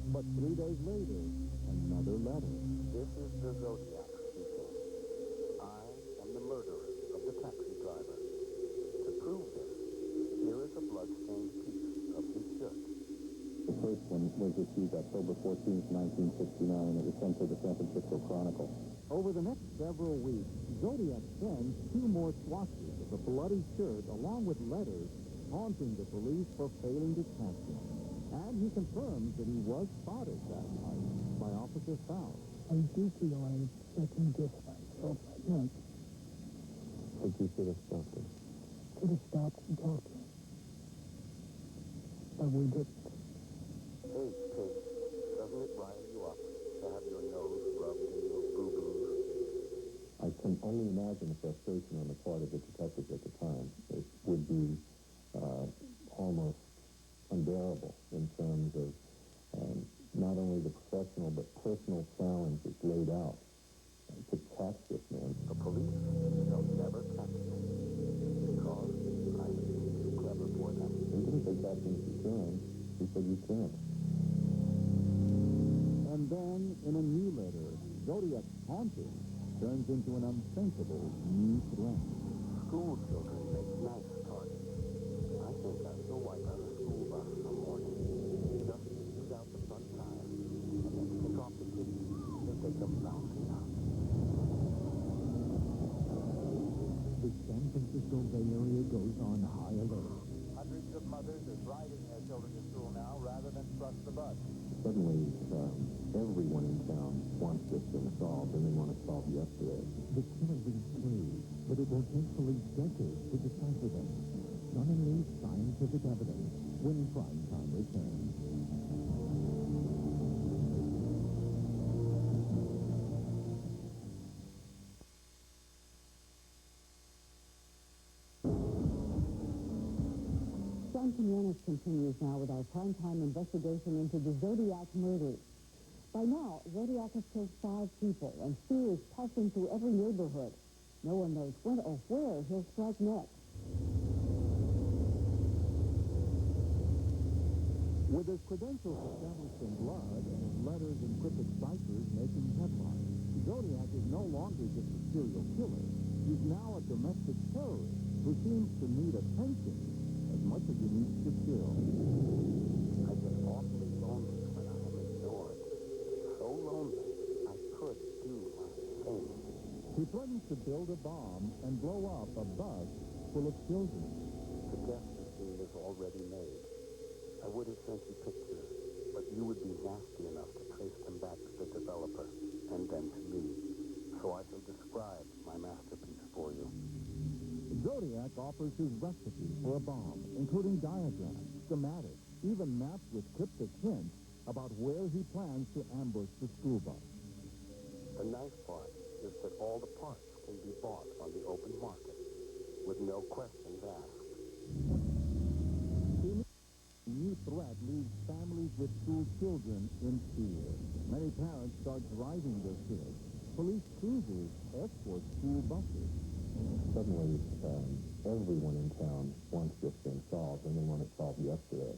But 3 days later, another letter. This is the Zodiac speaking. I am the murderer of the taxi driver. To prove this, here is a blood-stained piece of his shirt. The first one was received October 14th, 1969. It was sent to the San Francisco Chronicle. Over the next several weeks, Zodiac sends 2 more swatches of the bloody shirt along with letters taunting the police for failing to catch him. And he confirms that he was spotted that night by Officer Fouts. I do feel I second-guessed myself that night. But you should have stopped him. Could have stopped and talked to him. But we didn't. Hey, Pig, doesn't it rile you up to have your nose rubbed in your boo-boos? I can only imagine the frustration on the part of the detectives at the time. It would be almost unbearable in terms of not only the professional but personal challenge that's laid out to catch this man. The police shall never catch me because I am too clever for them. He didn't say catch me if you can. He said you can't. And then, in a new letter, Zodiac's haunting turns into an unthinkable new threat. School children make nice targets. I think I shall wipe out a school bus some morning. Just use out the front tire and then pick off the kids as they come bouncing out. The San Francisco Bay Area goes on high alert. Hundreds of mothers are driving their children to school now rather than trust the bus. Suddenly, everyone in town wants this thing solved, and they want it solved yesterday. The killer leaves clues, but it will take police decades to decipher them. Stunning scientific evidence when Prime Time returns. Quintanas continues now with our primetime investigation into the Zodiac murders. By now, Zodiac has killed 5 people, and fear is pulsing through every neighborhood. No one knows when or where he'll strike next. With his credentials established in blood and his letters and cryptic ciphers making headlines, Zodiac is no longer just a serial killer. He's now a domestic terrorist who seems to need attention as much as he needs to kill. I get awfully lonely when I am ignored. So lonely, I could do my thing. He threatens to build a bomb and blow up a bus full of children. The death machine is already made. I would have sent you pictures, but you would be nasty enough to trace them back to the developer, and then to me. So I shall describe my masterpiece for you. Zodiac offers his recipe for a bomb, including diagrams, schematics, even maps with cryptic hints about where he plans to ambush the school bus. The nice part is that all the parts can be bought on the open market, with no questions asked. The new threat leaves families with school children in fear. Many parents start driving their kids. Police cruisers escort school buses. Suddenly, everyone in town wants this thing solved, and they want it solved yesterday.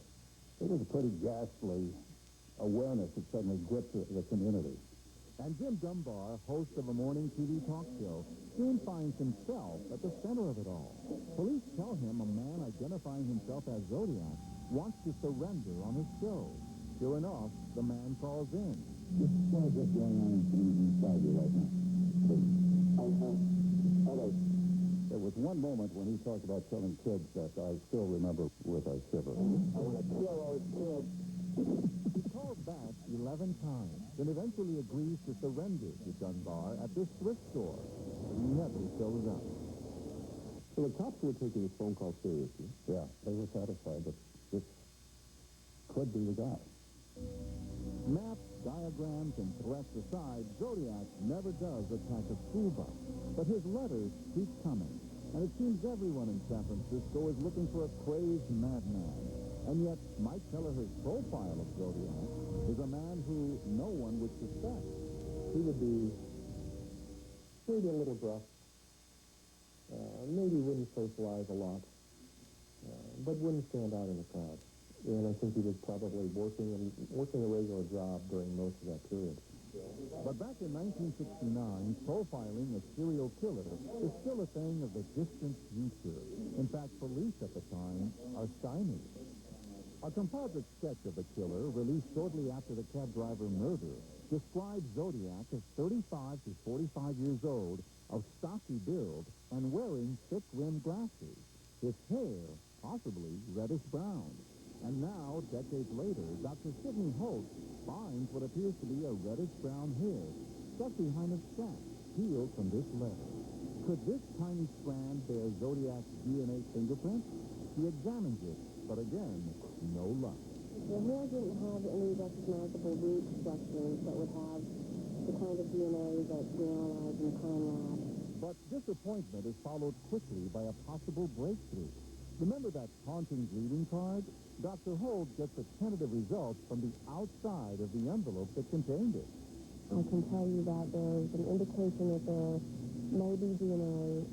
It was a pretty ghastly awareness that suddenly gripped the community. And Jim Dunbar, host of a morning TV talk show, soon finds himself at the center of it all. Police tell him a man identifying himself as Zodiac wants to surrender on his show. Sure enough, the man calls in. Just what is going on inside you right now? Please. There was one moment when he talked about killing kids that I still remember with a shiver. I want to kill those kids. He calls back 11 times, then eventually agrees to surrender to Dunbar at this thrift store. But he never shows up. So the cops were taking his phone call seriously. Yeah, they were satisfied that this could be the guy. Maps, diagrams, and threats aside, Zodiac never does attack a school bus. But his letters keep coming, and it seems everyone in San Francisco is looking for a crazed madman. And yet, Mike Kelleher's profile of Zodiac is a man who no one would suspect. He would be maybe a little gruff, maybe wouldn't socialize a lot, but wouldn't stand out in the crowd. And I think he was probably working a regular job during most of that period. But back in 1969, profiling a serial killer is still a thing of the distant future. In fact, police at the time are stymied. A composite sketch of the killer, released shortly after the cab driver murder, describes Zodiac as 35 to 45 years old, of stocky build, and wearing thick-rimmed glasses. His hair, possibly reddish-brown. And now, decades later, Dr. Sidney Holt finds what appears to be a reddish-brown hair stuck behind a strap peeled from this letter. Could this tiny strand bear Zodiac's DNA fingerprint? He examines it, but again, no luck. The hair didn't have any recognizable root structures that would have the kind of DNA that we analyzed in the crime lab. But disappointment is followed quickly by a possible breakthrough. Remember that haunting greeting card? Dr. Holt gets a tentative result from the outside of the envelope that contained it. I can tell you that there's an indication that there may be DNA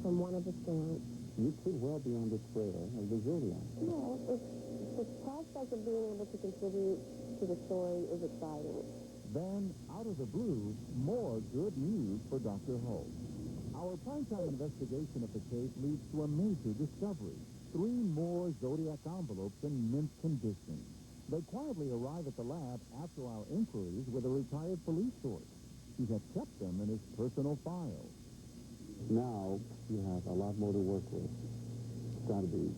from one of the stamps. You could well be on the trail of the Zodiac. No, the prospect of being able to contribute to the story is exciting. Then, out of the blue, more good news for Dr. Holt. Our primetime investigation of the case leads to a major discovery. 3 more Zodiac envelopes in mint condition. They quietly arrive at the lab after our inquiries with a retired police source. He had kept them in his personal file. Now, you have a lot more to work with. It's got to be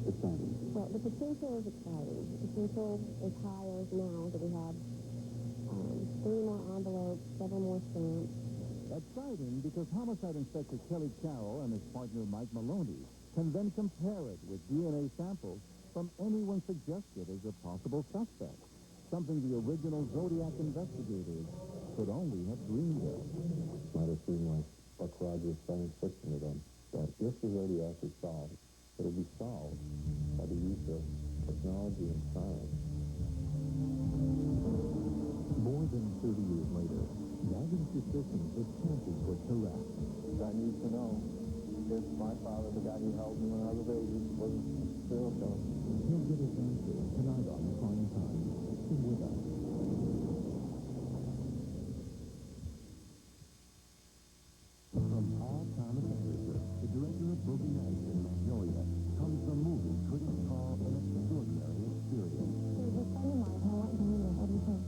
exciting. Well, the potential is exciting. The potential is higher now that we have several more stamps. Exciting because Homicide Inspector Kelly Carroll and his partner Mike Maloney can then compare it with DNA samples from anyone suggested as a possible suspect, something the original Zodiac investigators could only have dreamed of. Might have seemed like Buck Rogers science fiction to them, but if the Zodiac is solved, it'll be solved by the use of technology and science. More than 30 years later, nagging suspicions have can't be put to rest. I need to know if my father, the guy who held me when I was a baby, was a serial killer. He'll get his answer tonight on Prime Time. Stay with us. From Paul Thomas Anderson, the director of Boogie Nights and Magnolia, comes the movie critics call an extraordinary experience. There's a friend of mine who I want to meet him. What do you think?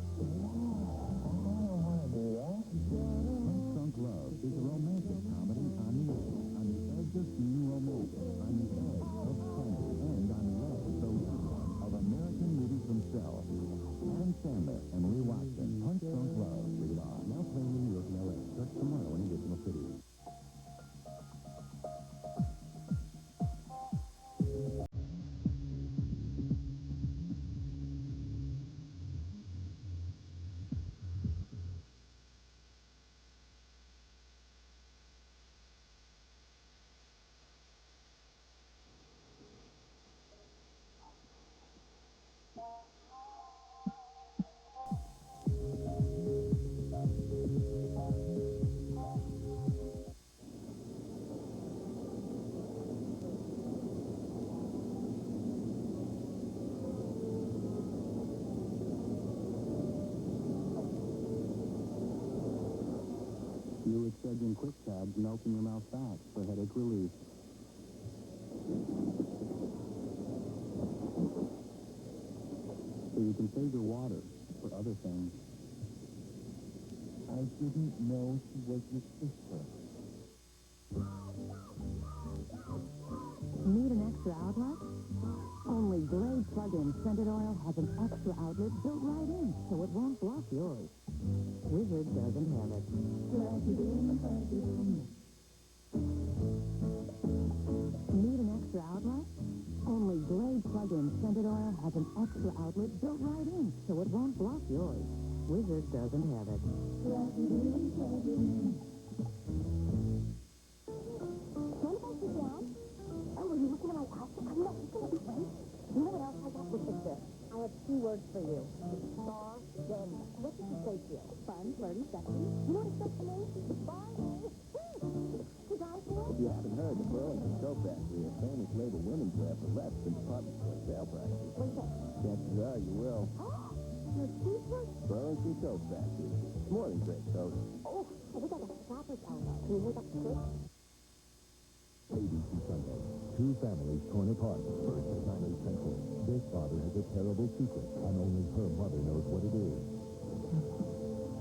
Drunk Love is a romantic comedy on the edge of being romantic, on the edge of funny, and on the edge, the real one, of American movies themselves. Adam Sandler, Emily Watson, Punch Drunk Love, rated R. Now playing in New York and LA. Starts tomorrow in additional cities. New Excedrin Quick Tabs melt in your mouth fast for headache relief. So you can save your water for other things. I didn't know she was your sister. Need an extra outlet? Only Glade plug-in scented oil has an extra outlet built right in, so it won't block yours. Wizard doesn't have it. Need an extra outlet? Only Glade plug-in scented oil has an extra outlet built right in, so it won't block yours. Wizard doesn't have it. Mind if I sit down? Oh, are you looking at my outfit? I'm not looking at the friend. You know what else I got? Look at this. I have 2 words for you. Star, then. What did you say to you? Fun, flirty, sexy. You know what it says to me? Barney. Is that cool? If you haven't heard, the Burlington Soap Factory, a famous label women's wear for less than department store sale prices. What is that? Chances are you will. Your t-shirt? Burlington Soap Factory. It's more than great soap. Oh, I think I got a shopper's elbow. Can you hold up the quick? ABC Sunday. 2 families torn apart. First at 9/8 Central. This father has a terrible secret, and only her mother knows what it is.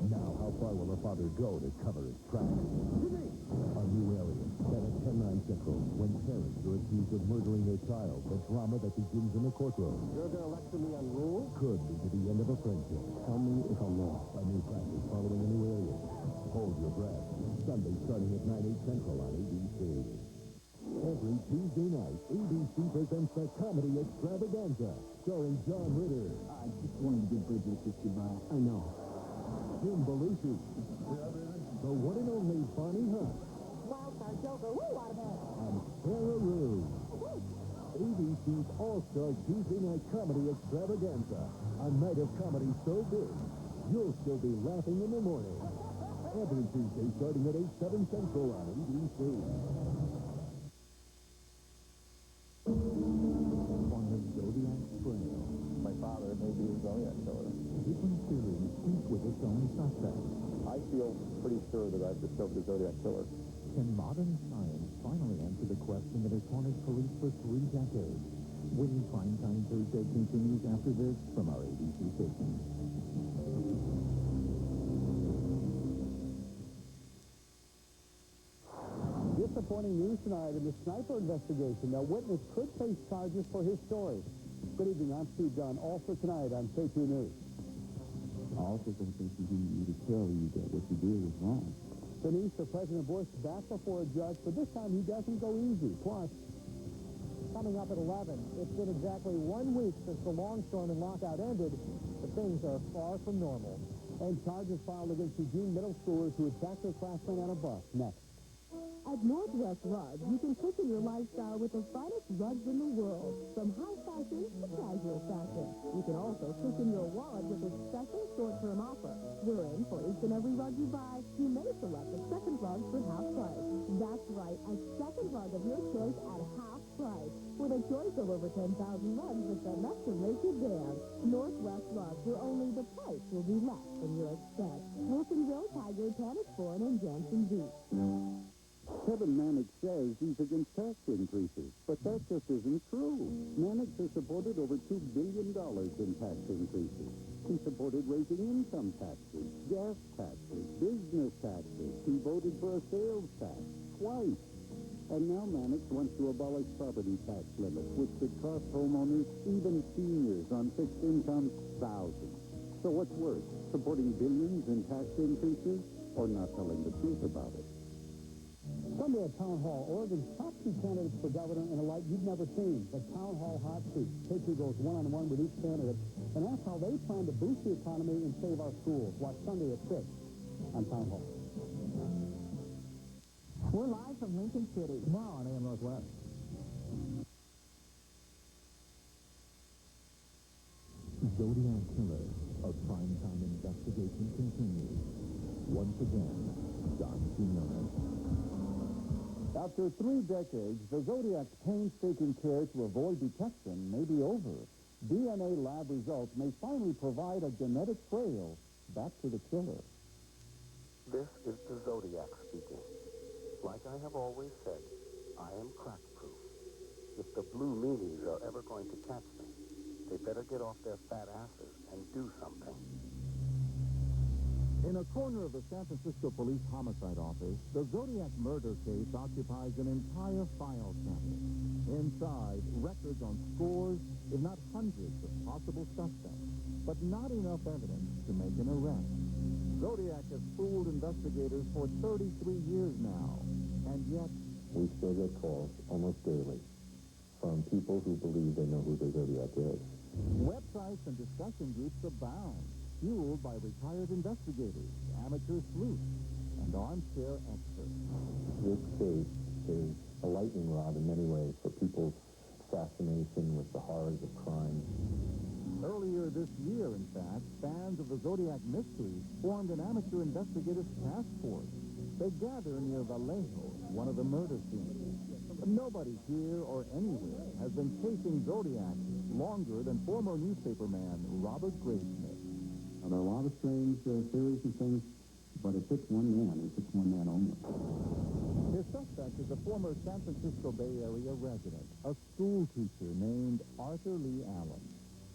Now, how far will the father go to cover his tracks? A new alien. Then at 10/9 Central, when parents are accused of murdering their child, the drama that begins in the courtroom You're going to lecture me on rules? could lead to the end of a friendship. Tell me if I'm wrong. A new practice following a new alien. Hold your breath. Sunday starting at 9/8 Central on ABC. Every Tuesday night, ABC presents the Comedy Extravaganza, starring John Ritter. I just wanted to give Bridget a kiss goodbye. I know. Jim Belushi. The one and only Bonnie Hunt. Wildcard Joker. Woo, out of bed. And Sarah Rue. ABC's All-Star Tuesday Night Comedy Extravaganza. A night of comedy so big, you'll still be laughing in the morning. Every Tuesday starting at 8/7 Central on ABC. On the Zodiac Trail, My father may be a Zodiac killer. different theories each with its own suspect. I feel pretty sure that I've discovered the Zodiac killer. Can modern science finally answer the question that has haunted police for 3 decades? Winning Primetime Thursday continues after this from our ABC station. Disappointing news tonight in the sniper investigation. A witness could face charges for his story. Good evening, I'm Steve Dunn. Also tonight on K2 News. I also think that you to kill, what you did was wrong. Denise, for President Bush, back before a judge, but this time he doesn't go easy. Plus, coming up at 11, it's been exactly 1 week since the long storm and lockout ended, but things are far from normal. And charges filed against Eugene middle schoolers who attacked their classmate on a bus. Next. At Northwest Rugs, you can cushion your lifestyle with the finest rugs in the world, from high fashion to casual fashion. You can also cushion your wallet with a special short-term offer, wherein for each and every rug you buy, you may select a second rug for half price. That's right, a second rug of your choice at half price. With a choice of over 10,000 rugs, it's enough to make you dance. Northwest Rugs, where only the price will be less than you expect. Wilsonville, Tiger, Tannisborn, and Jansen Beach. Kevin Mannix says he's against tax increases, but that just isn't true. Mannix has supported over $2 billion in tax increases. He supported raising income taxes, gas taxes, business taxes. He voted for a sales tax twice. And now Mannix wants to abolish property tax limits, which could cost homeowners, even seniors on fixed incomes, thousands. So what's worse, supporting billions in tax increases or not telling the truth about it? Sunday at Town Hall, Oregon's top 2 candidates for governor in a light you've never seen, the Town Hall hot seat. K2 goes one-on-one with each candidate and asks how they plan to boost the economy and save our schools. Watch Sunday at 6 on Town Hall. We're live from Lincoln City. Tomorrow on AM Northwest. Zodiac Killer, a primetime investigation continues. Once again, Don Quinones. After 3 decades, the Zodiac's painstaking care to avoid detection may be over. DNA lab results may finally provide a genetic trail back to the killer. This is the Zodiac speaking. Like I have always said, I am crack-proof. If the blue meanies are ever going to catch me, they better get off their fat asses and do something. In a corner of the San Francisco Police Homicide Office, the Zodiac murder case occupies an entire file cabinet. Inside, records on scores, if not hundreds, of possible suspects, but not enough evidence to make an arrest. Zodiac has fooled investigators for 33 years now, and yet... We still get calls almost daily from people who believe they know who the Zodiac is. Websites and discussion groups abound, fueled by retired investigators, amateur sleuths, and armchair experts. This case is a lightning rod in many ways for people's fascination with the horrors of crime. Earlier this year, in fact, fans of the Zodiac mystery formed an amateur investigators task force. They gather near Vallejo, one of the murder scenes. Nobody here or anywhere has been chasing Zodiac longer than former newspaperman Robert Graysmith. There are a lot of strange theories and things, but it fits one man, and it fits one man only. His suspect is a former San Francisco Bay Area resident, a school teacher named Arthur Lee Allen.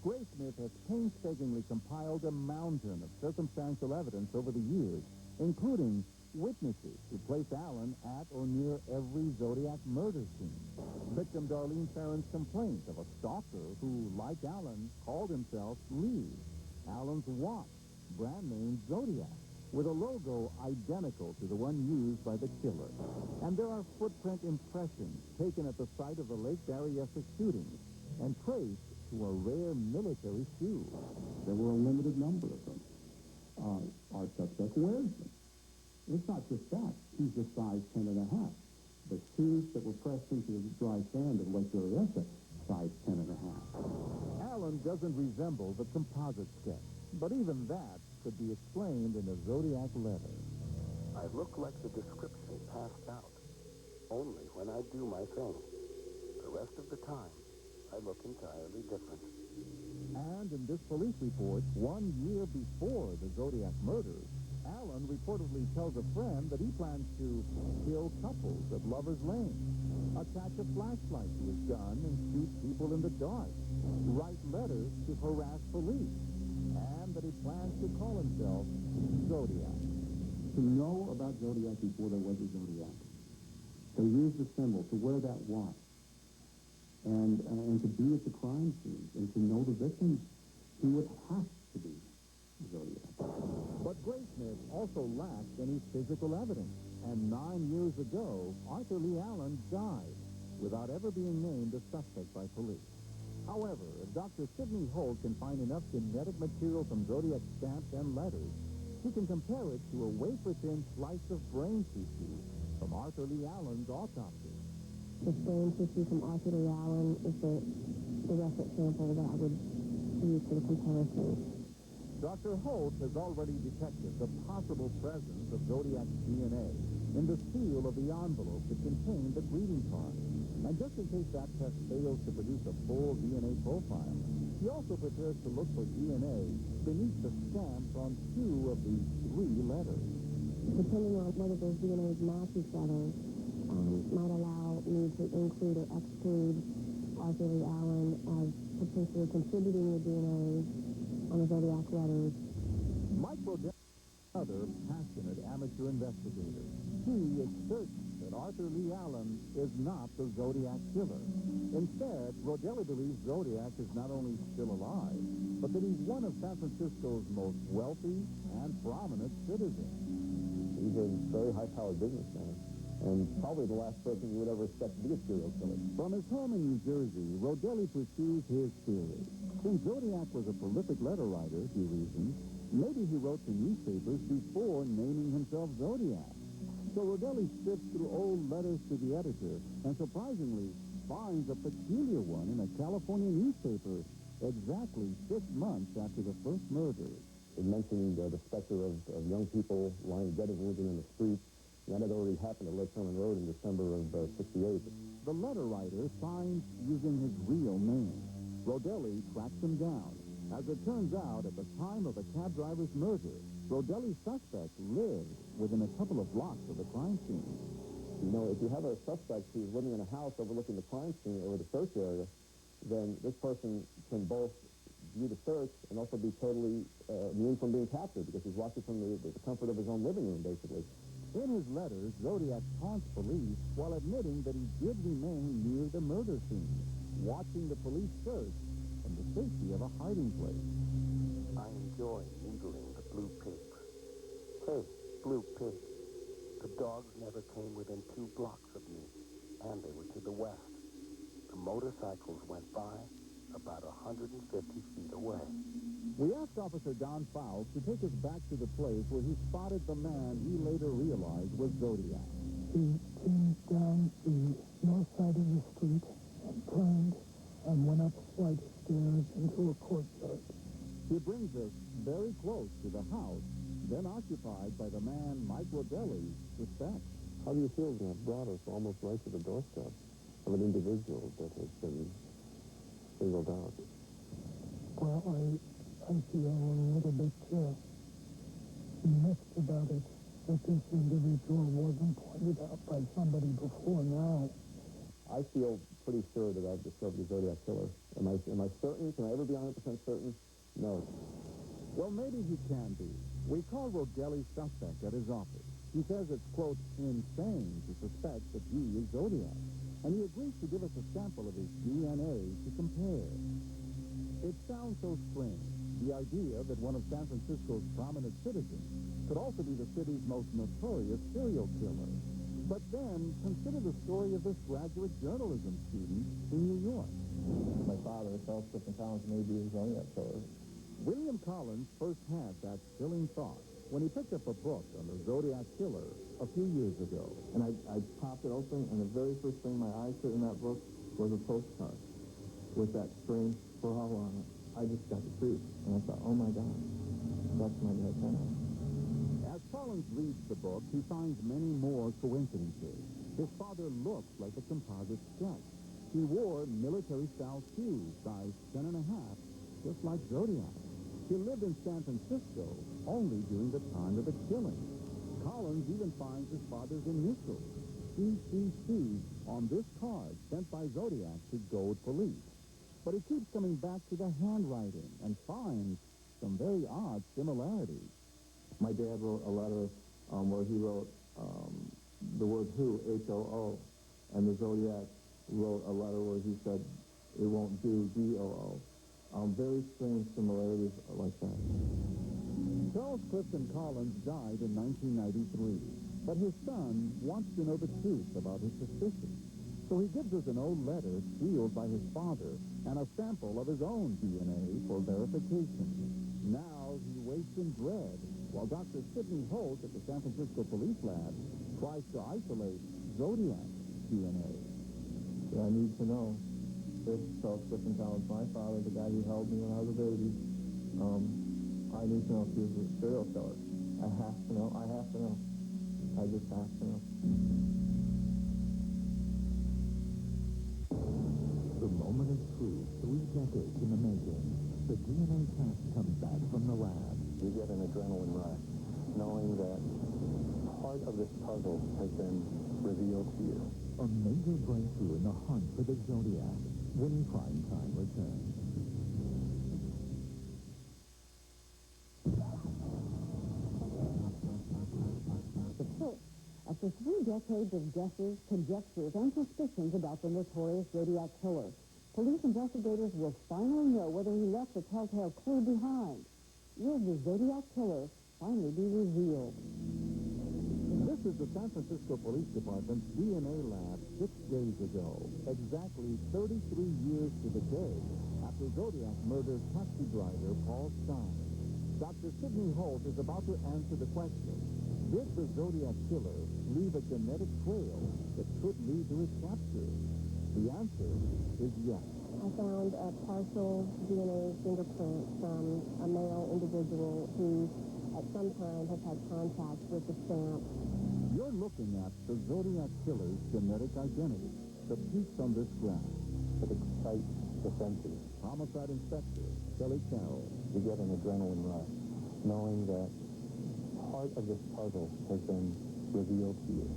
Graysmith has painstakingly compiled a mountain of circumstantial evidence over the years, including witnesses who place Allen at or near every Zodiac murder scene. Victim Darlene Farron's complaint of a stalker who, like Allen, called himself Lee. Allen's watch, brand name Zodiac, with a logo identical to the one used by the killer. And there are footprint impressions taken at the site of the Lake Berryessa shootings and traced to a rare military shoe. There were a limited number of them. Our suspect wears them. It's not just that. He's a size 10 and a half. The shoes that were pressed into the dry sand of Lake Berryessa, size 10 and a half. Allen doesn't resemble the composite sketch, but even that could be explained in a Zodiac letter. I look like the description passed out, only when I do my thing. The rest of the time, I look entirely different. And in this police report, 1 year before the Zodiac murders, Allen reportedly tells a friend that he plans to kill couples at Lover's Lane, attach a flashlight to his gun and shoot people in the dark, write letters to harass police, and that he plans to call himself Zodiac. To know about Zodiac before there was a Zodiac, to use the symbol, to wear that watch, and to be at the crime scene, and to know the victims, he would have to be Zodiac. also lacked any physical evidence. And 9 years ago, Arthur Lee Allen died without ever being named a suspect by police. However, if Dr. Sidney Holt can find enough genetic material from Zodiac stamps and letters, he can compare it to a wafer-thin slice of brain tissue from Arthur Lee Allen's autopsy. The brain tissue from Arthur Lee Allen is the reference sample that I would use for the comparison. Dr. Holt has already detected the possible presence of Zodiac's DNA in the seal of the envelope that contained the greeting card. And just in case that test fails to produce a full DNA profile, he also prepares to look for DNA beneath the stamps on 2 of the 3 letters. Depending on whether those DNAs match each other, might allow me to include or exclude Arthur Lee Allen as potentially contributing the DNA on the Zodiac letters. Mike Rodell, another passionate amateur investigator. He is certain that Arthur Lee Allen is not the Zodiac killer. Instead, Rodelli believes Zodiac is not only still alive, but that he's one of San Francisco's most wealthy and prominent citizens. He's a very high-powered businessman, and probably the last person you would ever expect to be a serial killer. From his home in New Jersey, Rodelli pursues his theory. Since Zodiac was a prolific letter writer, he reasons, maybe he wrote to newspapers before naming himself Zodiac. So Rodelli sifts through old letters to the editor and surprisingly finds a peculiar one in a California newspaper exactly 6 months after the first murder. It mentioned the specter of young people lying dead and wounded in the streets. And that had already happened at Lake Herman Road in December of '68. The letter writer signs using his real name. Rodelli tracks him down. As it turns out, at the time of the cab driver's murder, Rodelli's suspect lived within a couple of blocks of the crime scene. You know, if you have a suspect who's living in a house overlooking the crime scene or the search area, then this person can both view the search and also be totally immune from being captured because he's watching from the comfort of his own living room, basically. In his letters, Zodiac taunts police while admitting that he did remain near the murder scene, watching the police search from the safety of a hiding place. I enjoy needling the blue pigs. Hey, blue pig, the dogs never came within 2 blocks of me, and they were to the west. The motorcycles went by about 150 feet away. We asked Officer Don Fowles to take us back to the place where he spotted the man he later realized was Zodiac. He came down the north side of the street and turned and went up a flight of stairs into a courtyard. He brings us very close to the house then occupied by the man Mike Rodelli suspects. How do you feel to have brought us almost right to the doorstep of an individual that has been singled out? Well, I feel a little bit mixed about it, that this individual wasn't pointed out by somebody before now. I feel pretty sure that I've discovered the Zodiac killer. Am I certain? Can I ever be 100% certain? No. Well, maybe he can be. We call Rodelli's suspect at his office. He says it's, quote, insane to suspect that he is Zodiac, and he agrees to give us a sample of his DNA to compare. It sounds so strange, the idea that one of San Francisco's prominent citizens could also be the city's most notorious serial killer. But then, consider the story of this graduate journalism student in New York. My father felt Stephen Collins may be a Zodiac killer. William Collins first had that chilling thought when he picked up a book on the Zodiac killer a few years ago. And I popped it open, and the very first thing my eyes hit in that book was a postcard with that strange flower on it. I just got the truth, and I thought, oh my God, that's my dad. As Collins reads the book, he finds many more coincidences. His father looked like a composite sketch. He wore military-style shoes, size 10.5, just like Zodiac. He lived in San Francisco only during the time of the killing. Collins even finds his father's initials, CCC, on this card sent by Zodiac to Gold Police. But he keeps coming back to the handwriting and finds some very odd similarities. My dad wrote a letter where he wrote the word who, H-O-O, and the Zodiac wrote a letter where he said it won't do, D-O-O. Very strange similarities like that. Charles Charles Clifton Collins died in 1993, but his son wants to know the truth about his suspicions. So he gives us an old letter sealed by his father and a sample of his own DNA for verification. Now he waits in dread while Dr. Sidney Holt at the San Francisco Police Lab tries to isolate Zodiac DNA. I need to know if Charles Clifton Collins, my father, the guy who held me when I was a baby, I need to know if he was a serial killer. I have to know. I have to know. I just have to know. The moment of truth, 3 decades in the making. The DNA test comes back from the lab. You get an adrenaline rush, knowing that part of this puzzle has been revealed to you. A major breakthrough in the hunt for the Zodiac when Prime Time returns. The twist. After 3 decades of guesses, conjectures, and suspicions about the notorious Zodiac killer, police investigators will finally know whether he left a telltale clue behind. Will the Zodiac killer finally be revealed? This is the San Francisco Police Department's DNA lab 6 days ago, exactly 33 years to the day after Zodiac murdered taxi driver Paul Stein. Dr. Sidney Holt is about to answer the question, did the Zodiac killer leave a genetic trail that could lead to his capture? The answer is yes. I found a partial DNA fingerprint from a male individual who at some time has had contact with the stamp. You're looking at the Zodiac killer's genetic identity. The peaks on this graph. It excites the senses. Homicide Inspector Kelly Carroll. You get an adrenaline rush, knowing that part of this puzzle has been revealed to you.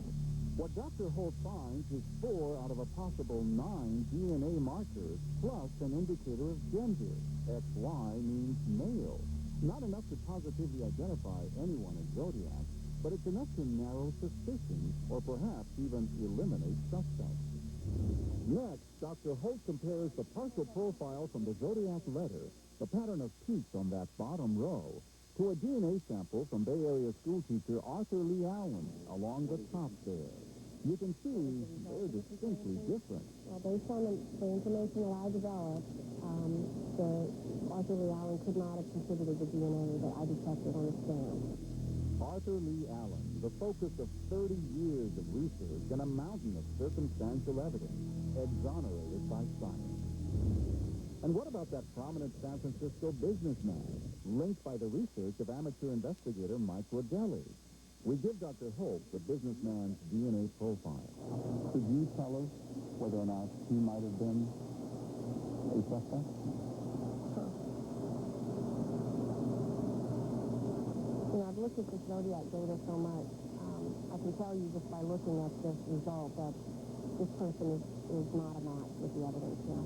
What Dr. Holt finds is 4 out of a possible 9 DNA markers, plus an indicator of gender. XY means male. Not enough to positively identify anyone as Zodiac, but it's enough to narrow suspicions or perhaps even eliminate suspects. Next, Dr. Holt compares the partial profile from the Zodiac letter, the pattern of peaks on that bottom row, to a DNA sample from Bay Area schoolteacher Arthur Lee Allen along the top there. You can see they're distinctly different. Well, based on the information that I developed, the Arthur Lee Allen could not have contributed the DNA that I detected on the stamp. Arthur Lee Allen, the focus of 30 years of research and a mountain of circumstantial evidence, exonerated by science. And what about that prominent San Francisco businessman, linked by the research of amateur investigator Mike Rodelli? We give Dr. Holt the businessman's DNA profile. Could you tell us whether or not he might have been a suspect? You know, I've looked at this Zodiac data so much, I can tell you just by looking at this result that this person is not a match with the evidence here.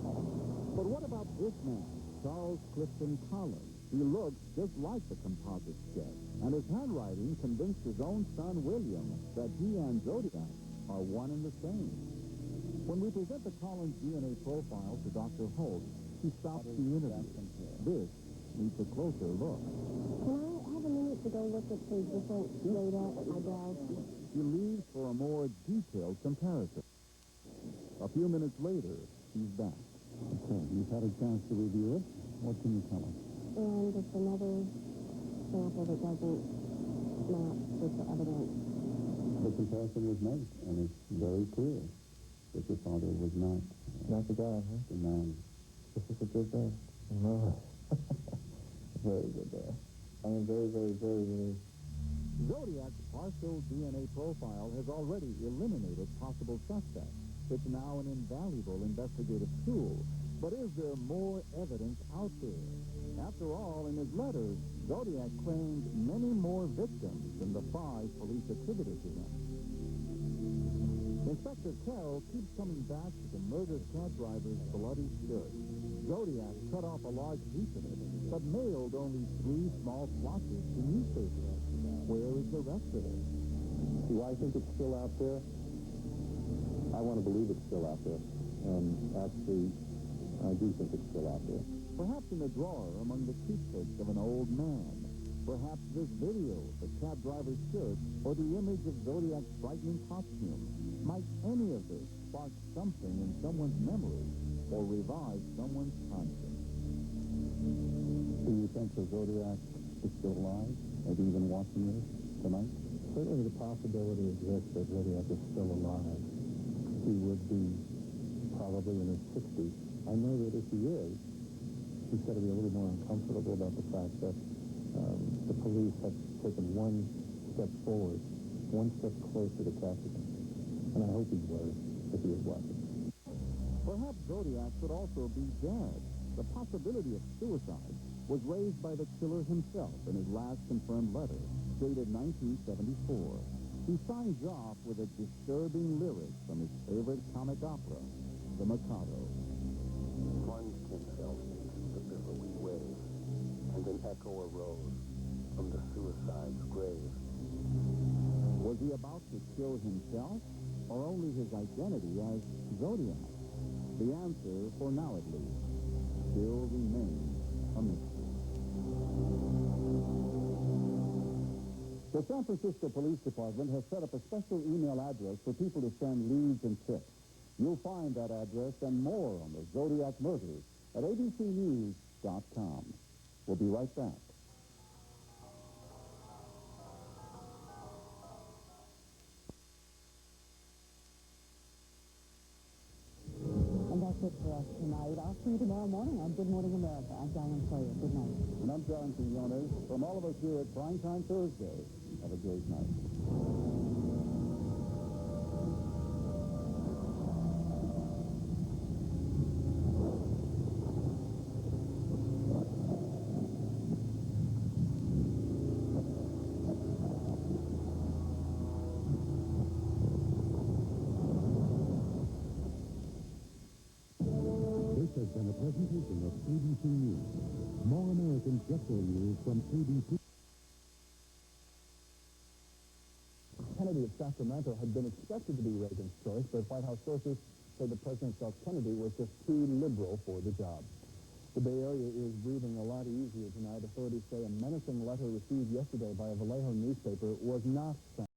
But what about this man, Charles Clifton Collins? He looks just like the composite sketch, and his handwriting convinced his own son, William, that he and Zodiac are one and the same. When we present the Collins DNA profile to Dr. Holt, he stops the interview. This needs a closer look. Can I have a minute to go look at some different data at my desk? He leaves for a more detailed comparison. A few minutes later, he's back. Okay, you've had a chance to review it. What can you tell us? And it's another sample that doesn't match with the evidence. The comparison was made, and it's very clear that your father was not the guy, huh? The man. This is a good day. No. Very good day. I am very, very, very relieved. Zodiac's partial DNA profile has already eliminated possible suspects. It's now an invaluable investigative tool. But is there more evidence out there? After all, in his letters, Zodiac claimed many more victims than the 5 police attributed to him. Inspector Carroll keeps coming back to the murdered cab driver's bloody shirt. Zodiac cut off a large piece of it, but mailed only 3 small splotches to newspapers. Where is the rest of it? Do I think it's still out there? I want to believe it's still out there. And actually, I do think it's still out there. Perhaps in a drawer among the keepsakes of an old man. Perhaps this video, the cab driver's shirt, or the image of Zodiac's frightening costume. Might any of this spark something in someone's memory or revive someone's conscience? Do you think the Zodiac is still alive? Maybe even watching this tonight? Certainly the possibility exists that Zodiac is still alive. He would be probably in his 60s. I know that if he is, he's got to be a little more uncomfortable about the fact that the police have taken one step forward, one step closer to catching him. And I hope he's worried if he is watching. Perhaps Zodiac could also be dead. The possibility of suicide was raised by the killer himself in his last confirmed letter, dated 1974. He signs off with a disturbing lyric from his favorite comic opera, The Mikado. Plunged himself into the billowy wave, and an echo arose from the suicide's grave. Was he about to kill himself, or only his identity as Zodiac? The answer, for now at least, still remains a mystery. The San Francisco Police Department has set up a special email address for people to send leads and tips. You'll find that address and more on the Zodiac murders at abcnews.com. We'll be right back. And that's it for us tonight. I'll see you tomorrow morning on Good Morning America. I'm Diane Sawyer. Good night. And I'm John Quinones. From all of us here at Primetime Thursday, have a great night. This has been a presentation of ABC News. More Americans get their news from ABC. Kennedy of Sacramento had been expected to be Reagan's choice, but White House sources said that President Kennedy was just too liberal for the job. The Bay Area is breathing a lot easier tonight. Authorities say a menacing letter received yesterday by a Vallejo newspaper was not sent.